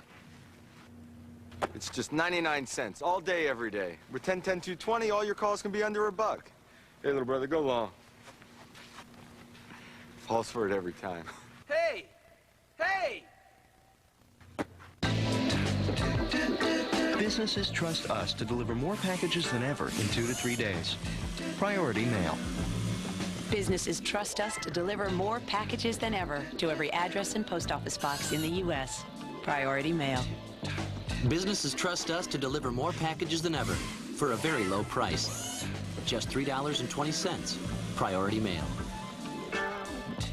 it's just 99 cents all day, every day. With 10-10-220, all your calls can be under $1. Hey, little brother, go long. Falls for it every time. Hey! Hey! Businesses trust us to deliver more packages than ever in 2 to 3 days. Priority Mail. Businesses trust us to deliver more packages than ever to every address and post office box in the U.S. Priority Mail. Businesses trust us to deliver more packages than ever for a very low price. Just $3.20. Priority Mail.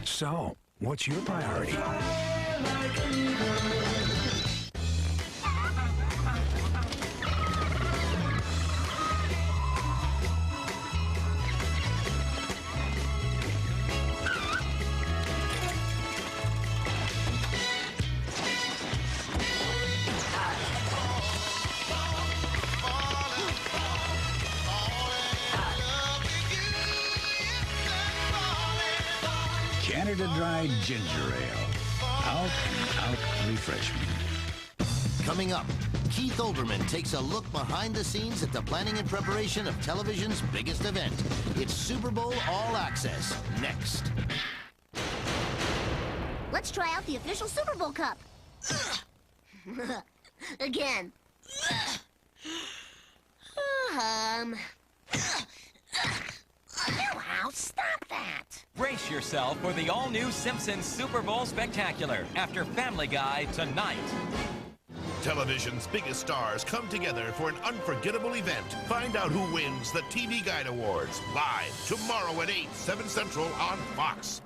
So, what's your priority? Canada-dried ginger ale. Out and out refreshment. Coming up, Keith Olbermann takes a look behind the scenes at the planning and preparation of television's biggest event. It's Super Bowl All Access, next. Let's try out the official Super Bowl cup. Again. Now, stop that. Brace yourself for the all-new Simpsons Super Bowl Spectacular after Family Guy tonight. Television's biggest stars come together for an unforgettable event. Find out who wins the TV Guide Awards live tomorrow at 8, 7 Central on Fox.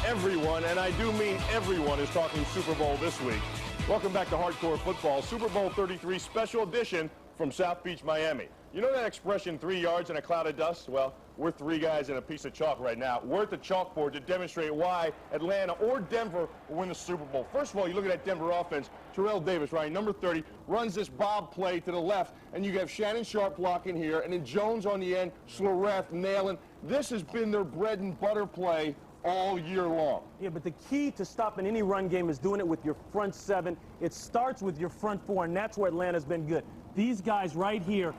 Everyone, and I do mean everyone, is talking Super Bowl this week. Welcome back to Hardcore Football, Super Bowl 33 special edition from South Beach, Miami. You know that expression, 3 yards in a cloud of dust? Well, we're 3 guys in a piece of chalk right now. We're at the chalkboard to demonstrate why Atlanta or Denver will win the Super Bowl. First of all, you look at that Denver offense. Terrell Davis, right, number 30, runs this bob play to the left, and you have Shannon Sharp blocking here, and then Jones on the end, Schlereth nailing. This has been their bread and butter play all year long. Yeah, but the key to stopping any run game is doing it with your front 7. It starts with your front 4, and that's where Atlanta's been good. These guys right here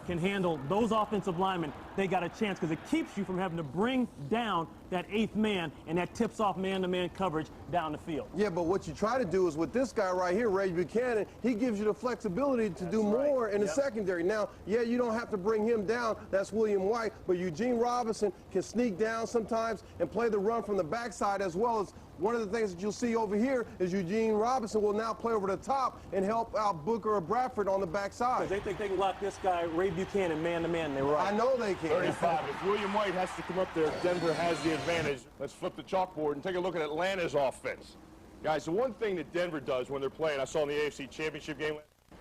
can handle those offensive linemen. They got a chance because it keeps you from having to bring down that 8th man, and that tips off man-to-man coverage down the field. Yeah, but what you try to do is with this guy right here, Ray Buchanan, he gives you the flexibility to do more in the secondary. Now, yeah, you don't have to bring him down. That's William White. But Eugene Robinson can sneak down sometimes and play the run from the backside as well as one of the things that you'll see over here is Eugene Robinson will now play over the top and help out Booker or Bradford on the backside. They think they can lock this guy, Ray Buchanan, man-to-man. They're right. I know they can. 35. If William White has to come up there, Denver has the advantage. Let's flip the chalkboard and take a look at Atlanta's offense. Guys, the one thing that Denver does when they're playing, I saw in the AFC Championship game,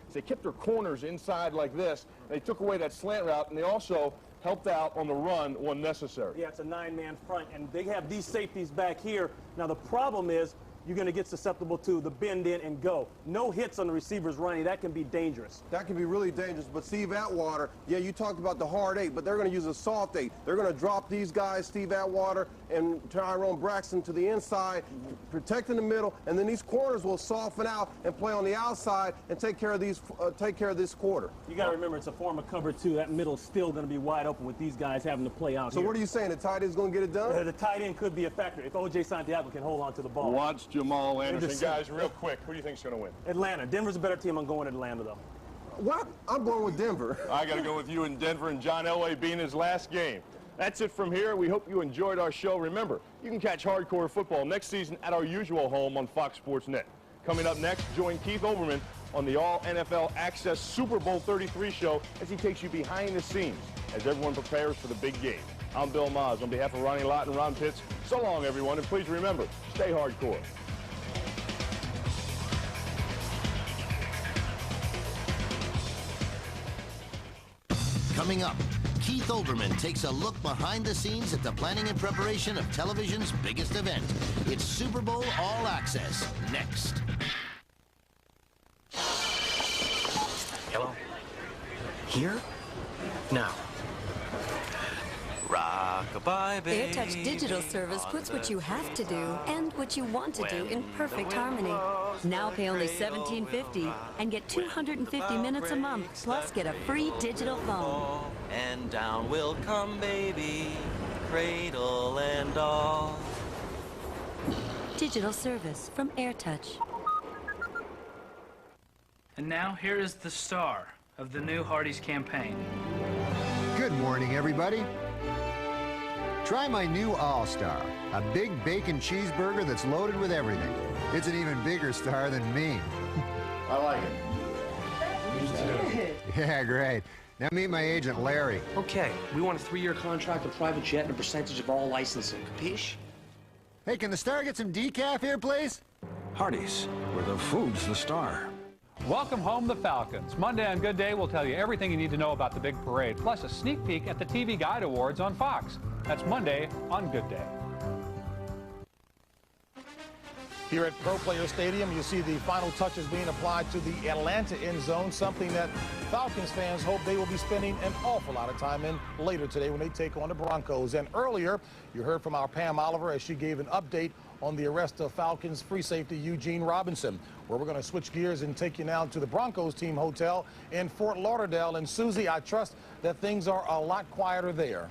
is they kept their corners inside like this. They took away that slant route, and they also helped out on the run when necessary. Yeah, it's a 9-man front, and they have these safeties back here. Now, the problem is you're going to get susceptible to the bend in and go. No hits on the receivers running. That can be dangerous. That can be really dangerous. But Steve Atwater, yeah, you talked about the hard 8, but they're going to use a soft 8. They're going to drop these guys, Steve Atwater and Tyrone Braxton, to the inside, protect in the middle, and then these corners will soften out and play on the outside and take care of these. Take care of this quarter. You got to remember, it's a form of cover too. That middle's still going to be wide open with these guys having to play out. So what are you saying? The tight end's going to get it done? The tight end could be a factor if O.J. Santiago can hold on to the ball. Watch Jamal Anderson. Guys, real quick, who do you think is going to win? Atlanta. Denver's a better team. I'm going to Atlanta, though. What? I'm going with Denver. I got to go with you in Denver and John Elway being his last game. That's it from here. We hope you enjoyed our show. Remember, you can catch Hardcore Football next season at our usual home on Fox Sports Net. Coming up next, join Keith Olbermann on the All-NFL Access Super Bowl 33 show as he takes you behind the scenes as everyone prepares for the big game. I'm Bill Maas on behalf of Ronnie Lott and Ron Pitts. So long, everyone, and please remember, stay hardcore. Coming up, Keith Olbermann takes a look behind the scenes at the planning and preparation of television's biggest event. It's Super Bowl All Access, next. Hello? Here? Now. Rock-a-bye, baby. AirTouch Digital Service puts what you have to do and what you want to do in perfect harmony. Now pay only $17.50 and get 250 minutes a month, plus get a free digital phone. And down will come, baby, cradle and all. Digital service from AirTouch. And now here is the star of the new Hardee's campaign. Good morning, everybody. Try my new All-Star, a big bacon cheeseburger that's loaded with everything. It's an even bigger star than me. I like it. Yeah, great. Now meet my agent, Larry. Okay, we want a 3-year contract, a private jet, and a percentage of all licensing. Capiche? Hey, can the star get some decaf here, please? Hardee's, where the food's the star. Welcome home, the Falcons. Monday on Good Day, we'll tell you everything you need to know about the big parade, plus a sneak peek at the TV Guide Awards on Fox. That's Monday on Good Day. Here at Pro Player Stadium, you see the final touches being applied to the Atlanta end zone, something that Falcons fans hope they will be spending an awful lot of time in later today when they take on the Broncos. And earlier, you heard from our Pam Oliver as she gave an update on the arrest of Falcons free safety Eugene Robinson, where we're going to switch gears and take you now to the Broncos team hotel in Fort Lauderdale. And Susie, I trust that things are a lot quieter there.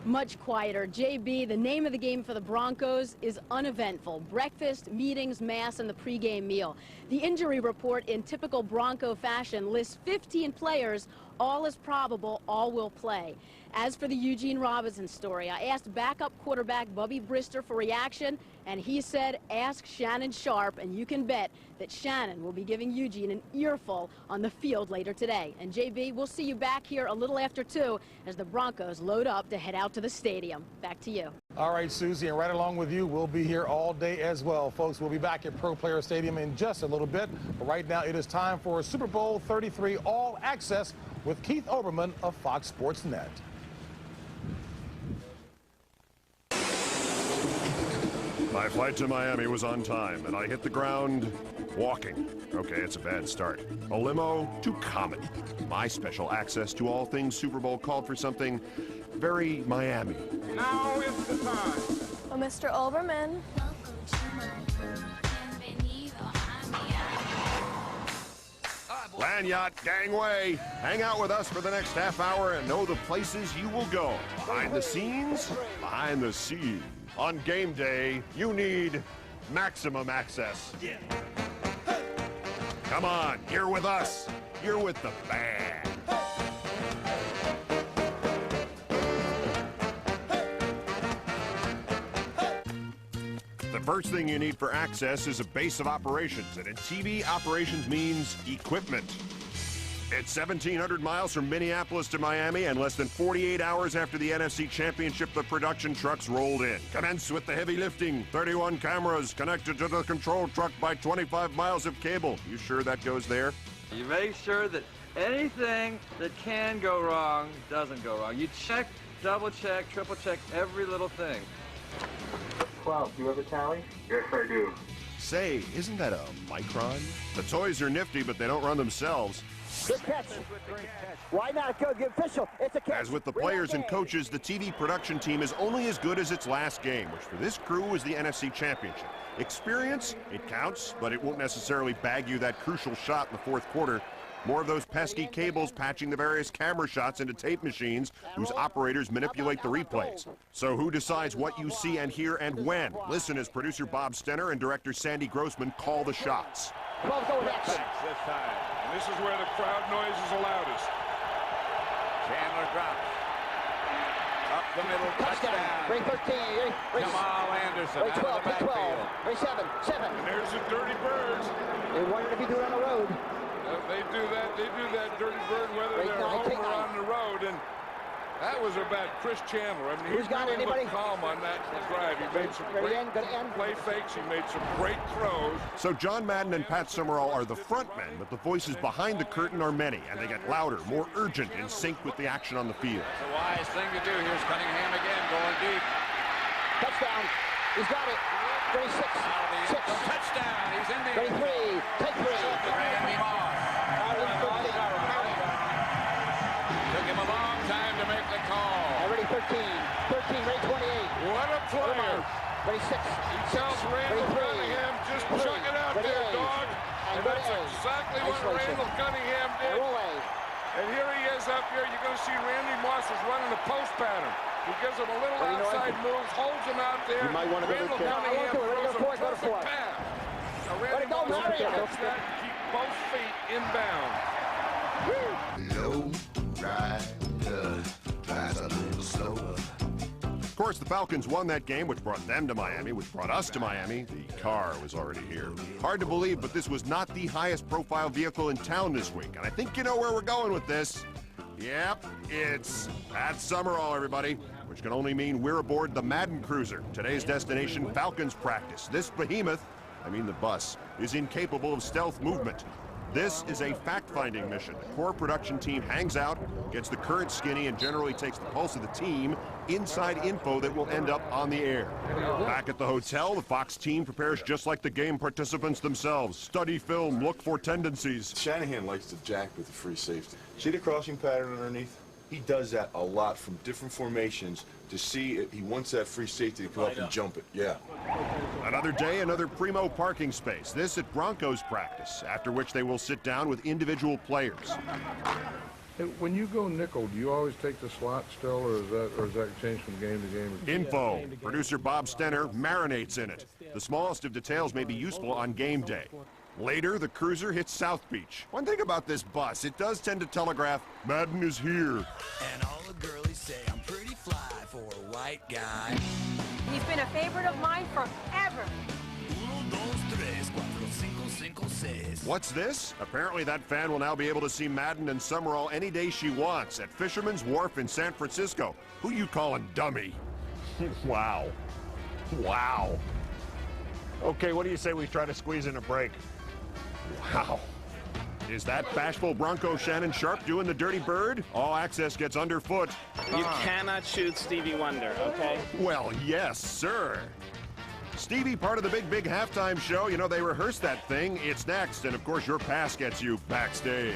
Much quieter. JB, the name of the game for the Broncos is uneventful. Breakfast, meetings, mass, and the pregame meal. The injury report in typical Bronco fashion lists 15 players. All is probable, all will play. As for the Eugene Robinson story, I asked backup quarterback Bubby Brister for reaction, and he said, ask Shannon Sharp, and you can bet that Shannon will be giving Eugene an earful on the field later today. And JB, we'll see you back here a little after 2 as the Broncos load up to head out to the stadium. Back to you. All right, Susie, and right along with you, we'll be here all day as well. Folks, we'll be back at Pro Player Stadium in just a little bit. But right now, it is time for Super Bowl 33 All Access with Keith Olbermann of Fox Sports Net. My flight to Miami was on time, and I hit the ground walking. Okay, it's a bad start. A limo to comedy. My special access to all things Super Bowl called for something very Miami. Now is the time. Oh, Mr. Olbermann. Land Yacht Gangway. Hang out with us for the next half hour and know the places you will go. Behind the scenes, behind the scenes. On game day, you need maximum access. Yeah. Come on, you're with us. You're with the band. The first thing you need for access is a base of operations, and in TV, operations means equipment. It's 1,700 miles from Minneapolis to Miami, and less than 48 hours after the NFC Championship, the production trucks rolled in. Commence with the heavy lifting. 31 cameras connected to the control truck by 25 miles of cable. You sure that goes there? You make sure that anything that can go wrong doesn't go wrong. You check, double check, triple check every little thing. 12, do you ever tally? Yes, I do. Say, isn't that a micron? The toys are nifty, but they don't run themselves. Good catch. Why not? Go, give official. It's a catch. As with the players and coaches, the TV production team is only as good as its last game, which for this crew was the NFC Championship. Experience, it counts, but it won't necessarily bag you that crucial shot in the fourth quarter. More of those pesky cables patching the various camera shots into tape machines whose operators manipulate the replays. So who decides what you see and hear and when? Listen as producer Bob Stenner and director Sandy Grossman call the shots. This time. And this is where the crowd noise is the loudest. Chandler drops. Up the middle, touchdown. Ring 13. Jamal Anderson Ring 12, out of the backfield. Ring 7. And there's the Dirty Birds. They wanted to be doing it on the road. They do that Dirty Bird whether they're home or on the road. And that was about Chris Chandler. I mean, he really looked calm on that drive. He made some great play fakes. He made some great throws. So John Madden and Pat Summerall are the front men, but the voices behind the curtain are many, and they get louder, more urgent, in sync with the action on the field. It's a wise thing to do. Here's Cunningham again, going deep. Touchdown. He's got it. 36. Touchdown. He's in there. 33. Take 3. Randy Moss. Took him a long time to make the call. Already 13. 13, Ray 28. What a player. 26. He tells Randall Cunningham, just chuck it out there, dog. And that's exactly what Randall Cunningham did. And here he is up here. You're going to see Randy Moss is running a post pattern. He gives him a little outside moves, holds him out there. You might want to go Randall Cunningham throws a perfect pass. Now Randy Moss gets that and keep both feet inbound. Low rider, drives a little slower. Of course, the Falcons won that game, which brought them to Miami, which brought us to Miami. The car was already here. Hard to believe, but this was not the highest profile vehicle in town this week. And I think you know where we're going with this. Yep, it's Pat Summerall, everybody, which can only mean we're aboard the Madden Cruiser. Today's destination, Falcons practice. This behemoth, I mean the bus, is incapable of stealth movement. This is a fact-finding mission. The core production team hangs out, gets the current skinny, and generally takes the pulse of the team, inside info that will end up on the air. Back at the hotel, the Fox team prepares just like the game participants themselves. Study film, look for tendencies. Shanahan likes to jack with the free safety. See the crossing pattern underneath? He does that a lot from different formations to see if he wants that free safety to come up and jump it. Yeah. Another day, another primo parking space. This at Broncos practice, after which they will sit down with individual players. Hey, when you go nickel, do you always take the slot still, or is that changed from game to game? Info. Producer Bob Stenner marinates in it. The smallest of details may be useful on game day. Later, the cruiser hits South Beach. One thing about this bus, it does tend to telegraph, Madden is here. And all the girlies say I'm pretty fly for a white guy. He's been a favorite of mine forever. What's this? Apparently that fan will now be able to see Madden and Summerall any day she wants at Fisherman's Wharf in San Francisco. Who you calling dummy? Wow. Wow. Okay, what do you say we try to squeeze in a break? Wow. Is that bashful Bronco Shannon Sharp doing the dirty bird? All Access gets underfoot. You cannot shoot Stevie Wonder, okay? Well, yes, sir. Stevie, part of the big halftime show. You know, they rehearsed that thing. It's next. And, of course, your pass gets you backstage.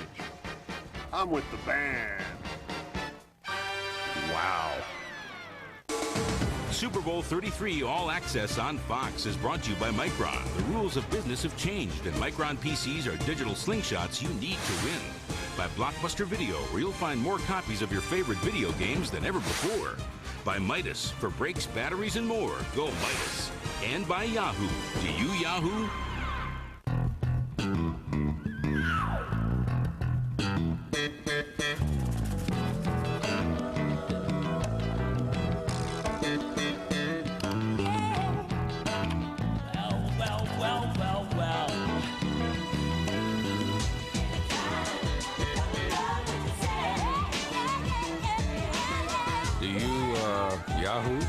I'm with the band. Wow. Super Bowl 33 All Access on Fox is brought to you by Micron. The rules of business have changed, and Micron PCs are digital slingshots you need to win. By Blockbuster Video, where you'll find more copies of your favorite video games than ever before. By Midas, for brakes, batteries, and more. Go Midas. And by Yahoo. Do you Yahoo? Well. Do you, Yahoo?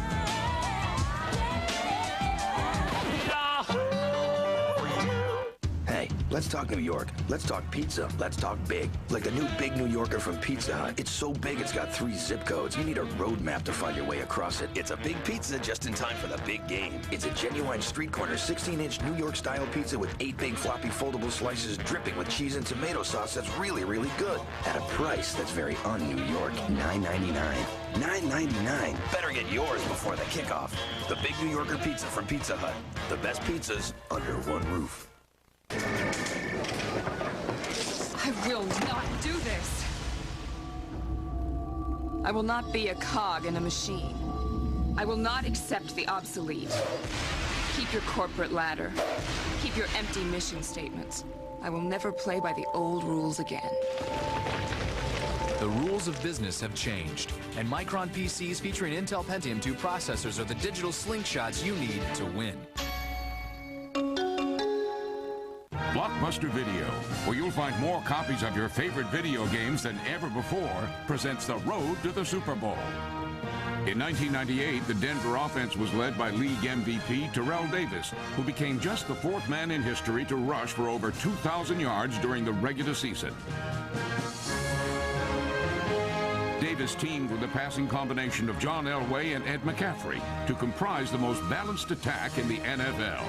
Hey, let's talk New York. Let's talk pizza. Let's talk big. Like the new Big New Yorker from Pizza Hut. It's so big it's got 3 zip codes. You need a road map to find your way across it. It's a big pizza just in time for the big game. It's a genuine street corner 16-inch New York style pizza with 8 big floppy foldable slices dripping with cheese and tomato sauce that's really, really good. At a price that's very un-New York. $9.99. $9.99. Better get yours before the kickoff. The Big New Yorker pizza from Pizza Hut. The best pizzas under one roof. I will not do this. I will not be a cog in a machine. I will not accept the obsolete. Keep your corporate ladder. Keep your empty mission statements. I will never play by the old rules again. The rules of business have changed, and Micron PCs featuring Intel Pentium 2 processors are the digital slingshots you need to win. Blockbuster Video, where you'll find more copies of your favorite video games than ever before, presents The Road to the Super Bowl. In 1998, the Denver offense was led by league MVP Terrell Davis, who became just the 4th man in history to rush for over 2,000 yards during the regular season. Davis teamed with the passing combination of John Elway and Ed McCaffrey to comprise the most balanced attack in the NFL.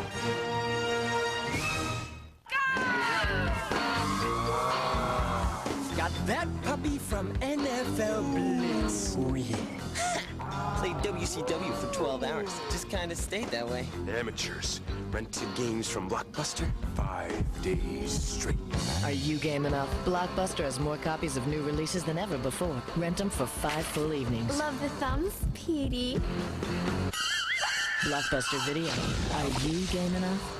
Got that puppy from NFL Blitz. Oh, yeah. Played WCW for 12 hours. Just kind of stayed that way. Amateurs. Rented games from Blockbuster 5 days straight. Are you game enough? Blockbuster has more copies of new releases than ever before. Rent them for 5 full evenings. Love the thumbs, Petey. Blockbuster Video. Are you game enough?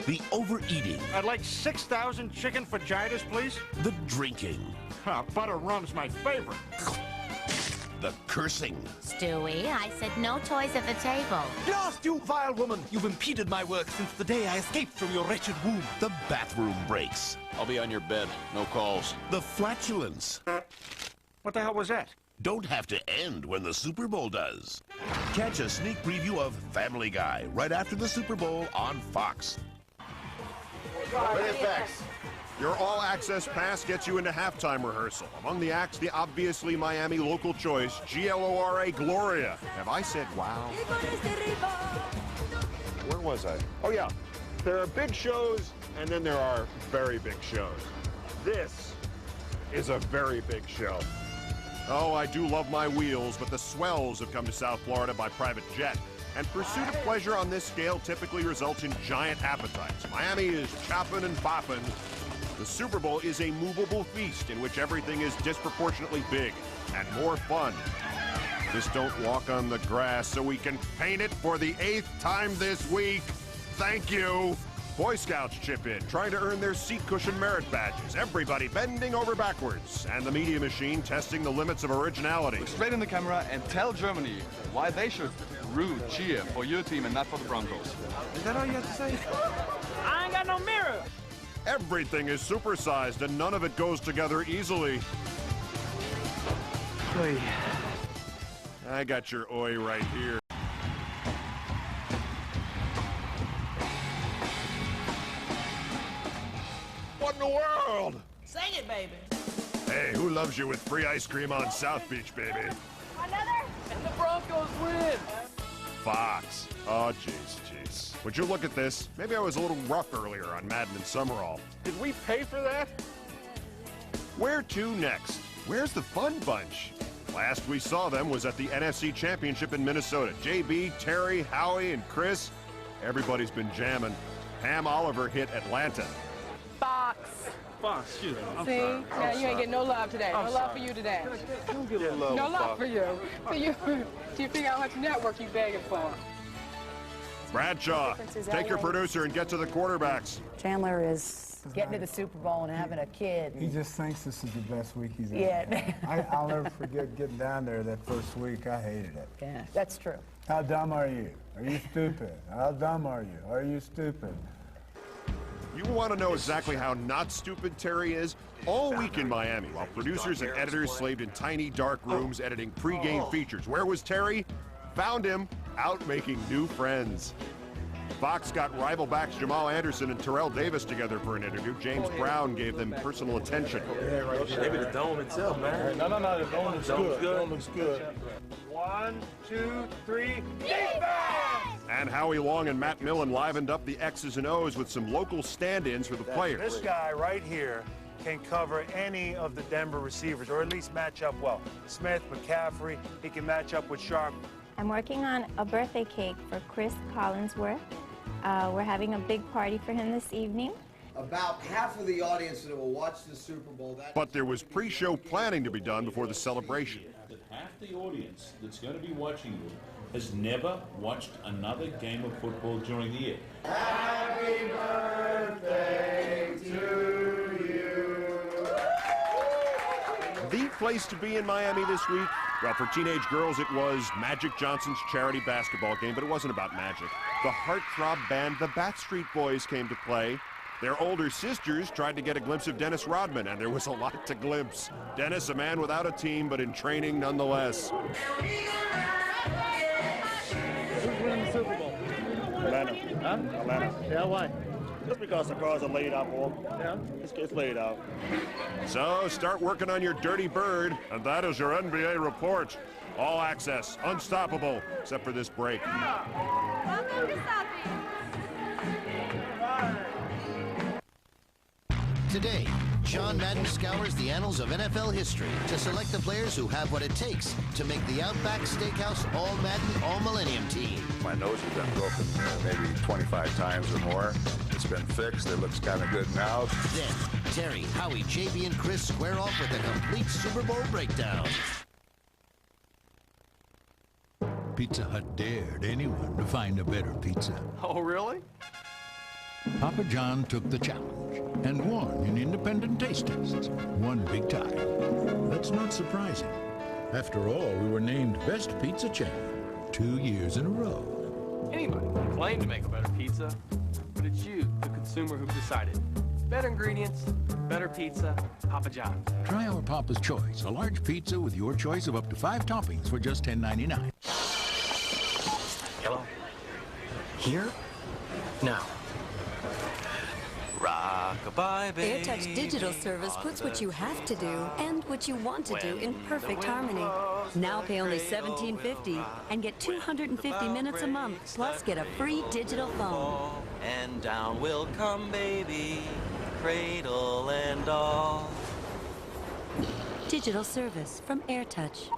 The overeating. I'd like 6,000 chicken fajitas, please. The drinking. Butter rum's my favorite. The cursing. Stewie, I said no toys at the table. Blast, you vile woman! You've impeded my work since the day I escaped from your wretched womb. The bathroom breaks. I'll be on your bed. No calls. The flatulence. What the hell was that? Don't have to end when the Super Bowl does. Catch a sneak preview of Family Guy right after the Super Bowl on Fox. What are the effects? Your all-access pass gets you into halftime rehearsal. Among the acts, the obviously Miami local choice, GLORA Gloria. Have I said wow? Where was I? Oh, yeah. There are big shows, and then there are very big shows. This is a very big show. Oh, I do love my wheels, but the swells have come to South Florida by private jet. And pursuit of pleasure on this scale typically results in giant appetites. Miami is chopping and bopping. The Super Bowl is a movable feast in which everything is disproportionately big and more fun. Just don't walk on the grass so we can paint it for the 8th time this week. Thank you. Boy Scouts chip in, trying to earn their seat cushion merit badges. Everybody bending over backwards. And the media machine testing the limits of originality. Look straight in the camera and tell Germany why they should root, cheer for your team and not for the Broncos. Is that all you have to say? I ain't got no mirror. Everything is supersized and none of it goes together easily. Oy. I got your oi right here. What in the world? Sing it, baby. Hey, who loves you with free ice cream on South Beach, baby? Another? And the Broncos win. Fox. Oh, jeez. Would you look at this? Maybe I was a little rough earlier on Madden and Summerall. Did we pay for that? Where to next? Where's the fun bunch? Last we saw them was at the NFC Championship in Minnesota. JB, Terry, Howie, and Chris. Everybody's been jamming. Pam Oliver hit Atlanta. Fox. Fox, excuse me. I'm See? sorry. Yeah, you ain't getting no love today. No love for you today. Don't give a love. No love for you. So you figure out how much network you begging for. Bradshaw, take your producer and get to the quarterbacks. Chandler is getting to the Super Bowl and having a kid. He just thinks this is the best week he's ever had. Yeah. I'll never forget getting down there that first week. I hated it. Yeah, that's true. How dumb are you? Are you stupid? How dumb are you? Are you stupid? You want to know exactly how not stupid Terry is? All week in Miami, while producers and editors slaved in tiny, dark rooms editing pre-game features. Where was Terry? Found him out making new friends. Fox got rival backs Jamal Anderson and Terrell Davis together for an interview. James Brown gave them personal attention. Maybe the dome itself, man. No, the dome looks good. good. The dome looks good. 1, 2, 3, defense! And Howie Long and Matt Millen livened up the X's and O's with some local stand-ins for the players. This guy right here can cover any of the Denver receivers, or at least match up well. Smith, McCaffrey, he can match up with Sharp. I'm working on a birthday cake for Chris Collinsworth. We're having a big party for him this evening. About half of the audience that will watch the Super Bowl. But there was pre-show planning to be done before the celebration. That half the audience that's going to be watching you has never watched another game of football during the year. Happy birthday to you. The place to be in Miami this week? Well, for teenage girls, it was Magic Johnson's charity basketball game, but it wasn't about Magic. The heartthrob band, the Backstreet Boys, came to play. Their older sisters tried to get a glimpse of Dennis Rodman, and there was a lot to glimpse. Dennis, a man without a team, but in training nonetheless. Who's winning the Super Bowl? Atlanta. Huh? Atlanta. Yeah, why? Just because the cards are laid out for them. Yeah. It's laid out. So start working on your dirty bird, and that is your NBA report. All access, unstoppable, except for this break. Welcome to South Beach. Today, John Madden scours the annals of NFL history to select the players who have what it takes to make the Outback Steakhouse All-Madden All-Millennium team. My nose has been broken maybe 25 times or more. It's been fixed. It looks kind of good now. Then, Terry, Howie, JB, and Chris square off with a complete Super Bowl breakdown. Pizza Hut dared anyone to find a better pizza. Oh, really? Papa John took the challenge and won in independent taste tests, one big time. That's not surprising. After all, we were named Best Pizza Chain 2 years in a row. Anybody can claim to make a better pizza, but it's you, the consumer, who decided. Better ingredients, better pizza, Papa John's. Try our Papa's Choice, a large pizza with your choice of up to 5 toppings for just $10.99. Hello? Here? Now. Rock-a-bye, baby. AirTouch Digital Service puts what you have to do and what you want to do in perfect harmony. Now pay only $17.50 and get 250 minutes a month, plus get a free digital phone. And down will come, baby, cradle and all. Digital service from AirTouch.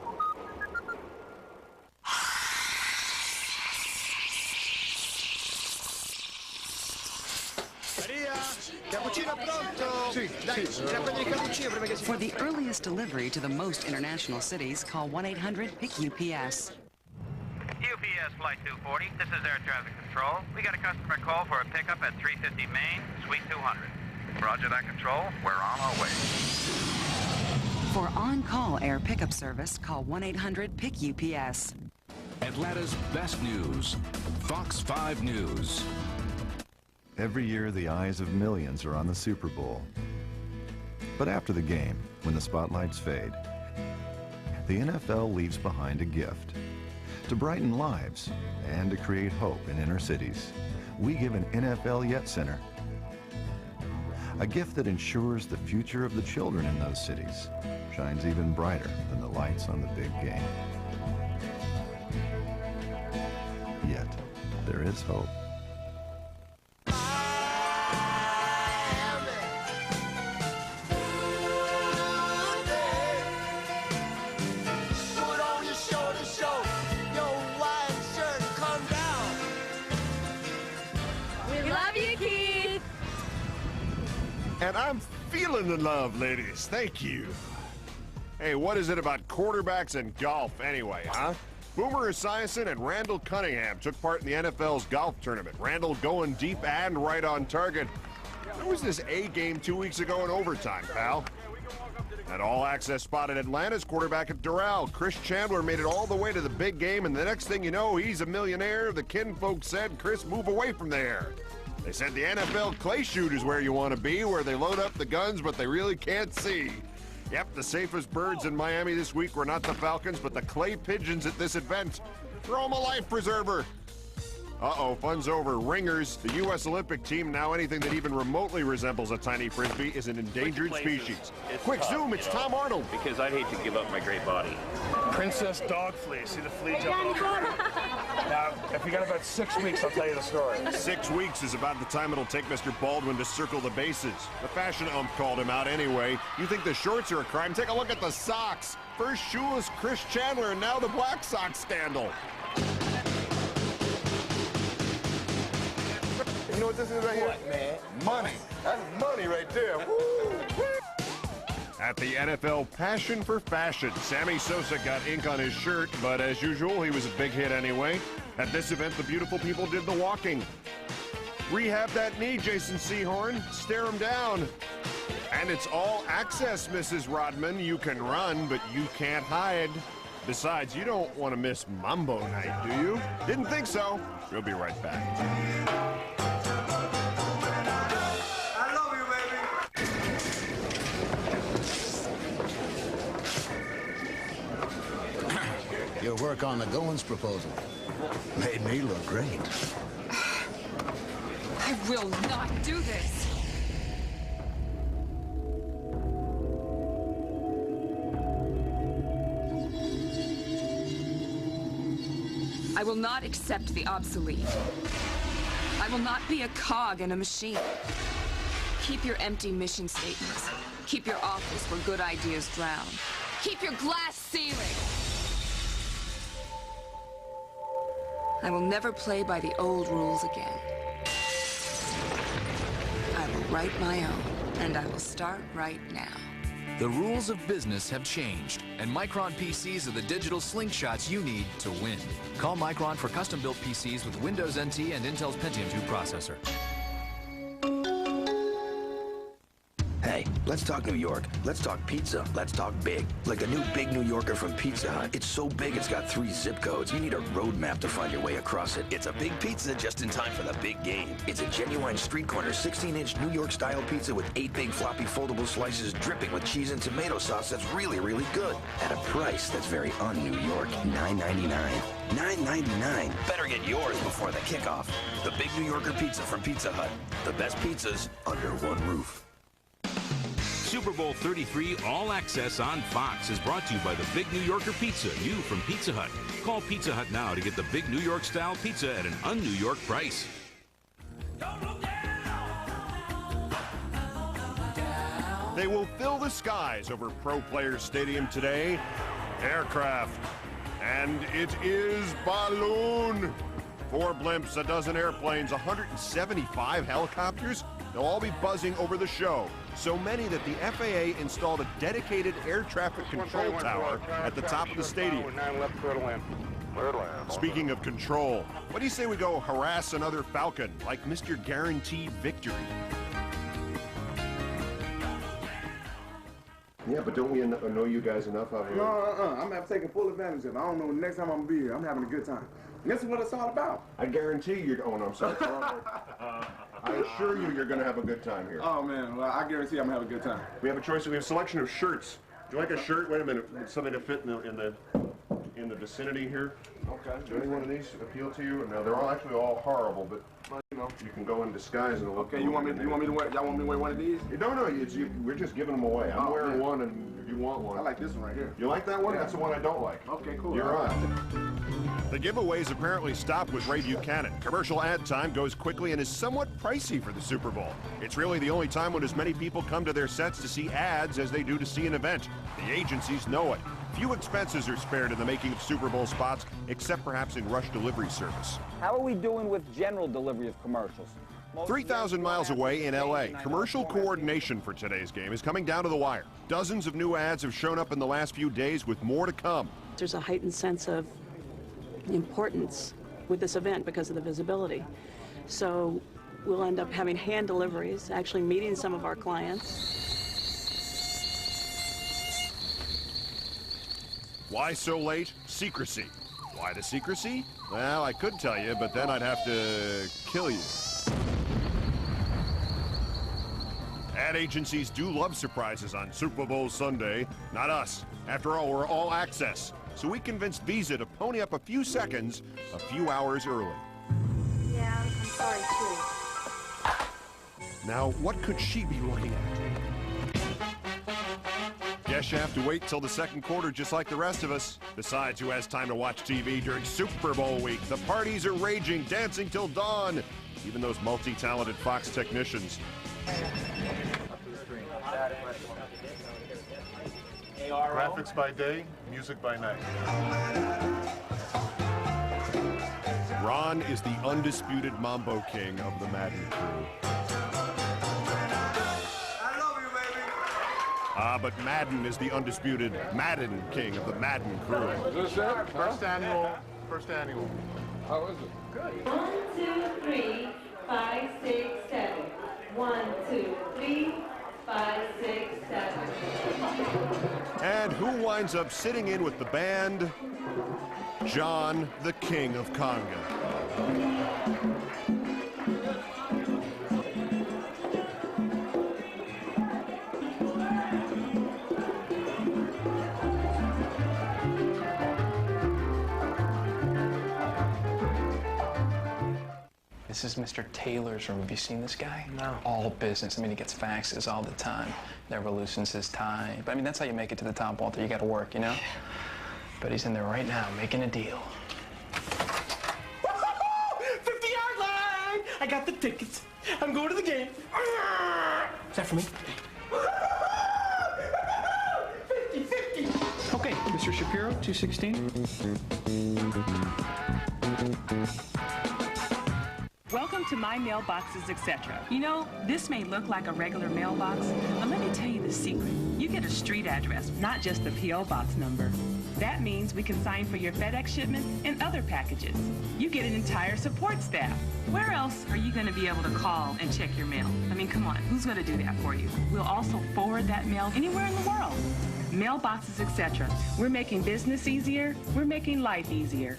For the earliest delivery to the most international cities, call 1-800-PIC-UPS. UPS Flight 240, this is Air Traffic Control. We got a customer call for a pickup at 350 Main, Suite 200. Roger that, Control. We're on our way. For on-call air pickup service, call 1-800-PIC-UPS. Atlanta's best news, Fox 5 News. Every year, the eyes of millions are on the Super Bowl. But after the game, when the spotlights fade, the NFL leaves behind a gift. To brighten lives and to create hope in inner cities, we give an NFL Yet Center. A gift that ensures the future of the children in those cities shines even brighter than the lights on the big game. Yet, there is hope. And I'm feeling the love, ladies. Thank you. Hey, what is it about quarterbacks and golf anyway, huh? Boomer Esiason and Randall Cunningham took part in the NFL's golf tournament. Randall going deep and right on target. There was this A game 2 weeks ago in overtime, pal. That all-access spot at Atlanta's quarterback at Doral. Chris Chandler made it all the way to the big game, and the next thing you know, he's a millionaire. The kinfolk said, Chris, move away from there. They said the NFL clay shoot is where you want to be, where they load up the guns, but they really can't see. Yep, the safest birds in Miami this week were not the Falcons, but the clay pigeons at this event. Throw them a life preserver. Uh-oh, fun's over. Ringers, the U.S. Olympic team, now anything that even remotely resembles a tiny frisbee is an endangered species. Quick zoom, it's Tom Arnold. Because I'd hate to give up my great body. Princess dog flea. See the flea jump over? Now, if you got about 6 weeks, I'll tell you the story. 6 weeks is about the time it'll take Mr. Baldwin to circle the bases. The fashion ump called him out anyway. You think the shorts are a crime? Take a look at the socks. First shoeless Chris Chandler, and now the Black Sox scandal. You know what this is right here? What, man? Money. That's money right there. Woo! At the NFL Passion for Fashion, Sammy Sosa got ink on his shirt, but as usual, he was a big hit anyway. At this event, the beautiful people did the walking. Rehab that knee, Jason Sehorn. Stare him down. And it's all access, Mrs. Rodman. You can run, but you can't hide. Besides, you don't want to miss Mambo Night, do you? Didn't think so. We'll be right back. I love you, baby. Your work on the Goins proposal made me look great. I will not do this. I will not accept the obsolete. I will not be a cog in a machine. Keep your empty mission statements. Keep your office where good ideas drown. Keep your glass ceiling. I will never play by the old rules again. I will write my own, and I will start right now. The rules of business have changed, and Micron PCs are the digital slingshots you need to win. Call Micron for custom-built PCs with Windows NT and Intel's Pentium 2 processor. Hey, let's talk New York. Let's talk pizza. Let's talk big. Like the new Big New Yorker from Pizza Hut. It's so big it's got 3 zip codes. You need a road map to find your way across it. It's a big pizza just in time for the big game. It's a genuine street corner 16-inch New York style pizza with 8 big floppy foldable slices dripping with cheese and tomato sauce that's really, really good. At a price that's very un-New York. $9.99. $9.99. Better get yours before the kickoff. The Big New Yorker pizza from Pizza Hut. The best pizzas under one roof. Super Bowl 33 All Access on Fox is brought to you by the Big New Yorker Pizza, new from Pizza Hut. Call Pizza Hut now to get the Big New York style pizza at an un-New York price. They will fill the skies over Pro Players Stadium today. Aircraft. And it is balloon. 4 blimps, a dozen airplanes, 175 helicopters. They'll all be buzzing over the show. So many that the FAA installed a dedicated air traffic control tower at the top of the stadium. Speaking of control, what do you say we go harass another Falcon like Mr. Guaranteed Victory? Yeah, but don't we know you guys enough? No, I'm taking full advantage of it. I don't know the next time I'm going to be here. I'm having a good time. This is what it's all about. I guarantee you're... Oh, no, I'm sorry. I assure you you're going to have a good time here. Oh, man. Well, I guarantee I'm going to have a good time. We have a choice. We have a selection of shirts. Do you like a shirt? Wait a minute. Something to fit in the vicinity here? Okay. Do any one of these appeal to you? No, they're all horrible, but you know, you can go in disguise and look. Okay, you want me to wear? Y'all want me to wear one of these? No, we're just giving them away. I'm wearing one, and if you want one, I like this one right here. You like that one? Yeah. That's the one I don't like. Okay, cool. You're on. The giveaways apparently stop with Ray Buchanan. Commercial ad time goes quickly and is somewhat pricey for the Super Bowl. It's really the only time when as many people come to their sets to see ads as they do to see an event. The agencies know it. Few expenses are spared in the making of Super Bowl spots, except perhaps in rush delivery service. How are we doing with general delivery of commercials? 3,000 miles away in L.A., commercial coordination for today's game is coming down to the wire. Dozens of new ads have shown up in the last few days with more to come. There's a heightened sense of importance with this event because of the visibility. So we'll end up having hand deliveries, actually meeting some of our clients. Why so late? Secrecy. Why the secrecy? Well, I could tell you, but then I'd have to kill you. Ad agencies do love surprises on Super Bowl Sunday. Not us. After all, we're all access. So we convinced Visa to pony up a few seconds, a few hours early. Yeah, I'm sorry, too. Now, what could she be looking at? Guess you have to wait till the second quarter just like the rest of us. Besides, who has time to watch TV during Super Bowl week? The parties are raging, dancing till dawn. Even those multi-talented Fox technicians. Graphics by day, music by night. Ron is the undisputed Mambo King of the Madden crew. But Madden is the undisputed Madden King of the Madden crew. Is this it? First annual. How is it? Good. 1, 2, 3, 5, 6, 7. 1, 2, 3, 5, 6, 7. And who winds up sitting in with the band? John, the King of Conga. This is Mr. Taylor's room. Have you seen this guy? No. All business. I mean, he gets faxes all the time. Never loosens his tie. But I mean, that's how you make it to the top, Walter. You got to work, you know? But he's in there right now making a deal. 50-yard line! I got the tickets. I'm going to the game. Is that for me? 50-50. Okay, Mr. Shapiro, 216. Welcome Welcome to my mailboxes, etc. You know, this may look like a regular mailbox, but let me tell you the secret. You get a street address, not just the P.O. box number. That means we can sign for your FedEx shipments and other packages. You get an entire support staff. Where else are you going to be able to call and check your mail? I mean, come on, who's going to do that for you? We'll also forward that mail anywhere in the world. Mailboxes, etc. We're making business easier. We're making life easier.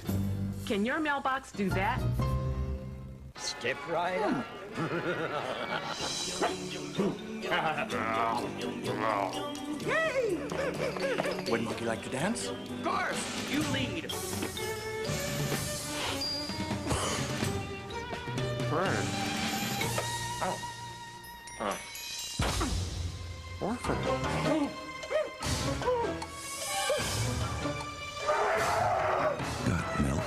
Can your mailbox do that? Step right up. Yay! Wouldn't you like to dance? Of course, you lead. Bird. Oh. Orphan. Got milk?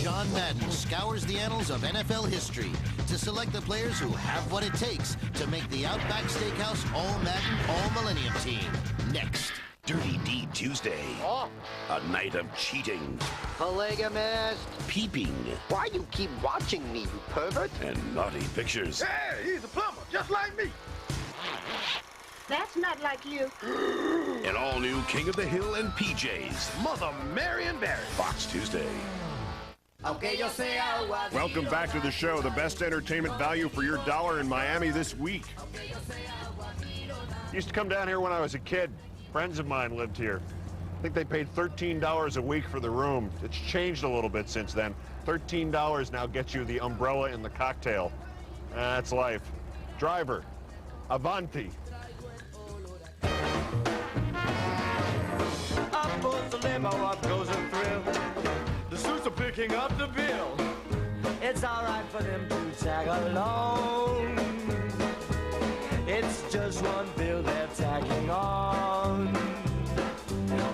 John Madden scours the annals of NFL history to select the players who have what it takes to make the Outback Steakhouse All-Madden All-Millennium team. Next. Dirty Deed Tuesday. Oh. A night of cheating. Polygamist. Peeping. Why you keep watching me, you pervert? And naughty pictures. Hey, he's a plumber, just like me. That's not like you. An all-new King of the Hill and PJs. Mother Mary and Barry. Fox Tuesday. Welcome back to the show, the best entertainment value for your dollar in Miami this week. Used to come down here when I was a kid. Friends of mine lived here. I think they paid $13 a week for the room. It's changed a little bit since then. $13 now gets you the umbrella and the cocktail. That's life. Driver, Avanti. Up goes the limo, up goes the thrill. The suits are picking up the bill. It's alright for them to tag along. It's just one bill they're tagging on.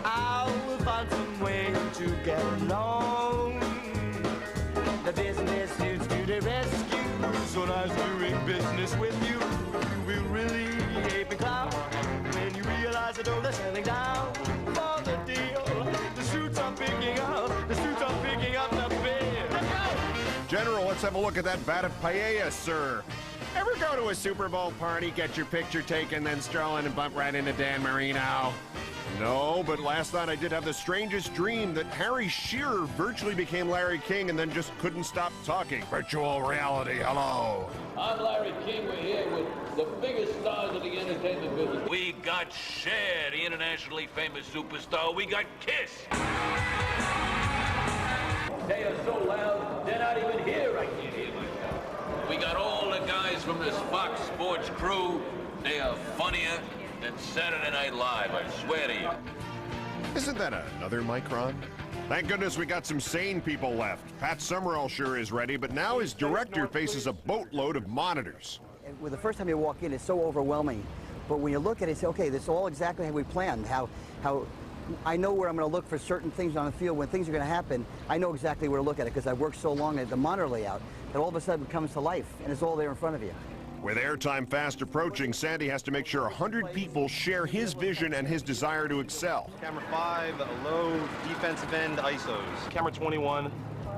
I'll find some way to get along. The business is to the rescue. So nice doing business with you. You will really hate me, clown, when you realize I don't let selling down for the deal. The suits are picking up. The suits are picking up the bill. Let's go! General, let's have a look at that vat of paella, sir. Ever go to a Super Bowl party, get your picture taken, then stroll in and bump right into Dan Marino? No, but last night I did have the strangest dream that Harry Shearer virtually became Larry King and then just couldn't stop talking. Virtual reality, hello. I'm Larry King. We're here with the biggest stars of the entertainment business. We got Cher, the internationally famous superstar. We got Kiss. They are so loud, they're not even here. I can't hear myself. We got all the guys from this Fox Sports crew. They are funnier than Saturday Night Live, I swear to you. Isn't that another Micron? Thank goodness we got some sane people left. Pat Summerall sure is ready, but now his director faces a boatload of monitors. Well, the first time you walk in, it's so overwhelming. But when you look at it, you say, okay, this is all exactly how we planned, how I know where I'm going to look for certain things on the field. When things are going to happen, I know exactly where to look at it because I've worked so long at the monitor layout that all of a sudden it comes to life, and it's all there in front of you. With airtime fast approaching, Sandy has to make sure 100 people share his vision and his desire to excel. Camera 5, low defensive end ISOs. Camera 21,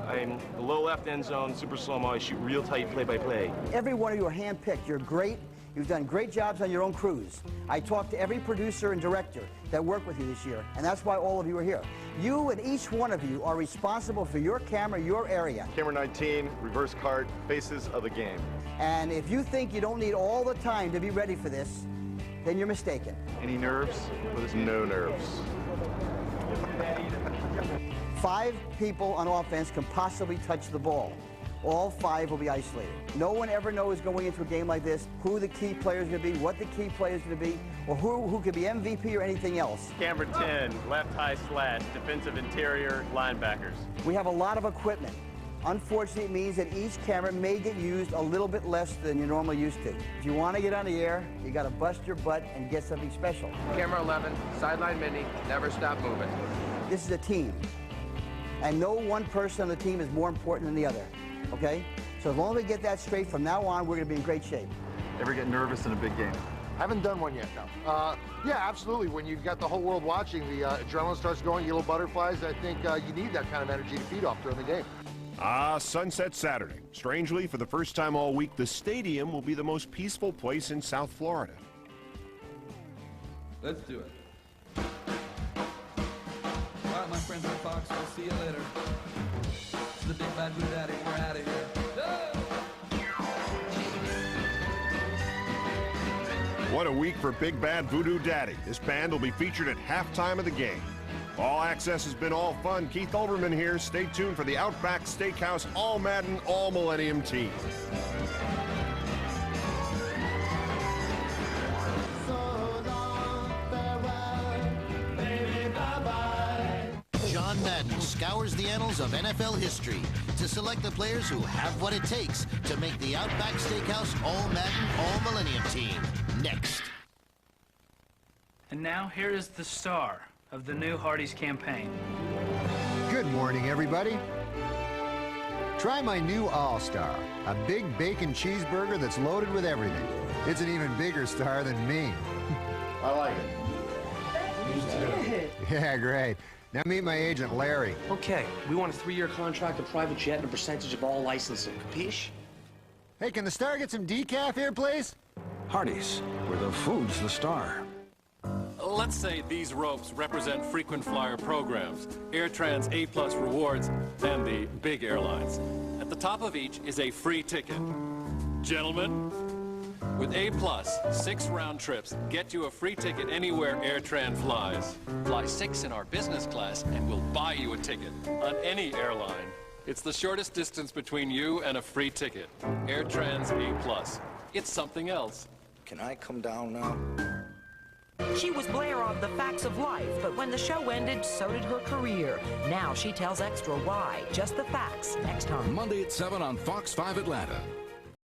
I'm the low left end zone, super slow-mo. I shoot real tight play-by-play. Every one of you are handpicked. You're great. You've done great jobs on your own crews. I talked to every producer and director that worked with you this year, and that's why all of you are here. You and each one of you are responsible for your camera, your area. Camera 19, reverse cart, faces of the game. And if you think you don't need all the time to be ready for this, then you're mistaken. Any nerves? No nerves. 5 people on offense can possibly touch the ball. All 5 will be isolated. No one ever knows going into a game like this who the key players are going to be, what the key players are going to be, or who could be MVP or anything else. Camera 10, left high slash, defensive interior, linebackers. We have a lot of equipment. Unfortunately, it means that each camera may get used a little bit less than you're normally used to. If you want to get on the air, you got to bust your butt and get something special. Camera 11, sideline mini, never stop moving. This is a team, and no one person on the team is more important than the other. Okay? So as long as we get that straight, from now on, we're going to be in great shape. Ever get nervous in a big game? Haven't done one yet, no. Yeah, absolutely. When you've got the whole world watching, the adrenaline starts going, you get little butterflies. I think you need that kind of energy to feed off during the game. Sunset Saturday. Strangely, for the first time all week, the stadium will be the most peaceful place in South Florida. Let's do it. All right, my friends at Fox, we'll see you later. This is the Big Bad Blue Daddy. We're out of here. What a week for Big Bad Voodoo Daddy. This band will be featured at halftime of the game. All Access has been all fun. Keith Olbermann here. Stay tuned for the Outback Steakhouse All Madden All Millennium team. John Madden scours the annals of NFL history to select the players who have what it takes to make the Outback Steakhouse All Madden All Millennium team. Next. And now here is the star of the new Hardee's campaign. Good morning, everybody. Try my new All-Star, a big bacon cheeseburger that's loaded with everything. It's an even bigger star than me. I like it. Yeah, great. Now meet my agent, Larry. Okay, we want a 3-year contract, a private jet, and a percentage of all licensing. Capiche? Hey, can the star get some decaf here, please? Hardee's, where the food's the star. Let's say these ropes represent frequent flyer programs, AirTran's A+ rewards, and the big airlines. At the top of each is a free ticket. Gentlemen, with A+, 6 round trips get you a free ticket anywhere AirTran flies. Fly 6 in our business class and we'll buy you a ticket on any airline. It's the shortest distance between you and a free ticket. AirTran's A+. It's something else. Can I come down now? She was Blair on The Facts of Life, but when the show ended, so did her career. Now she tells Extra why. Just the facts, next time. Monday at 7 on Fox 5 Atlanta.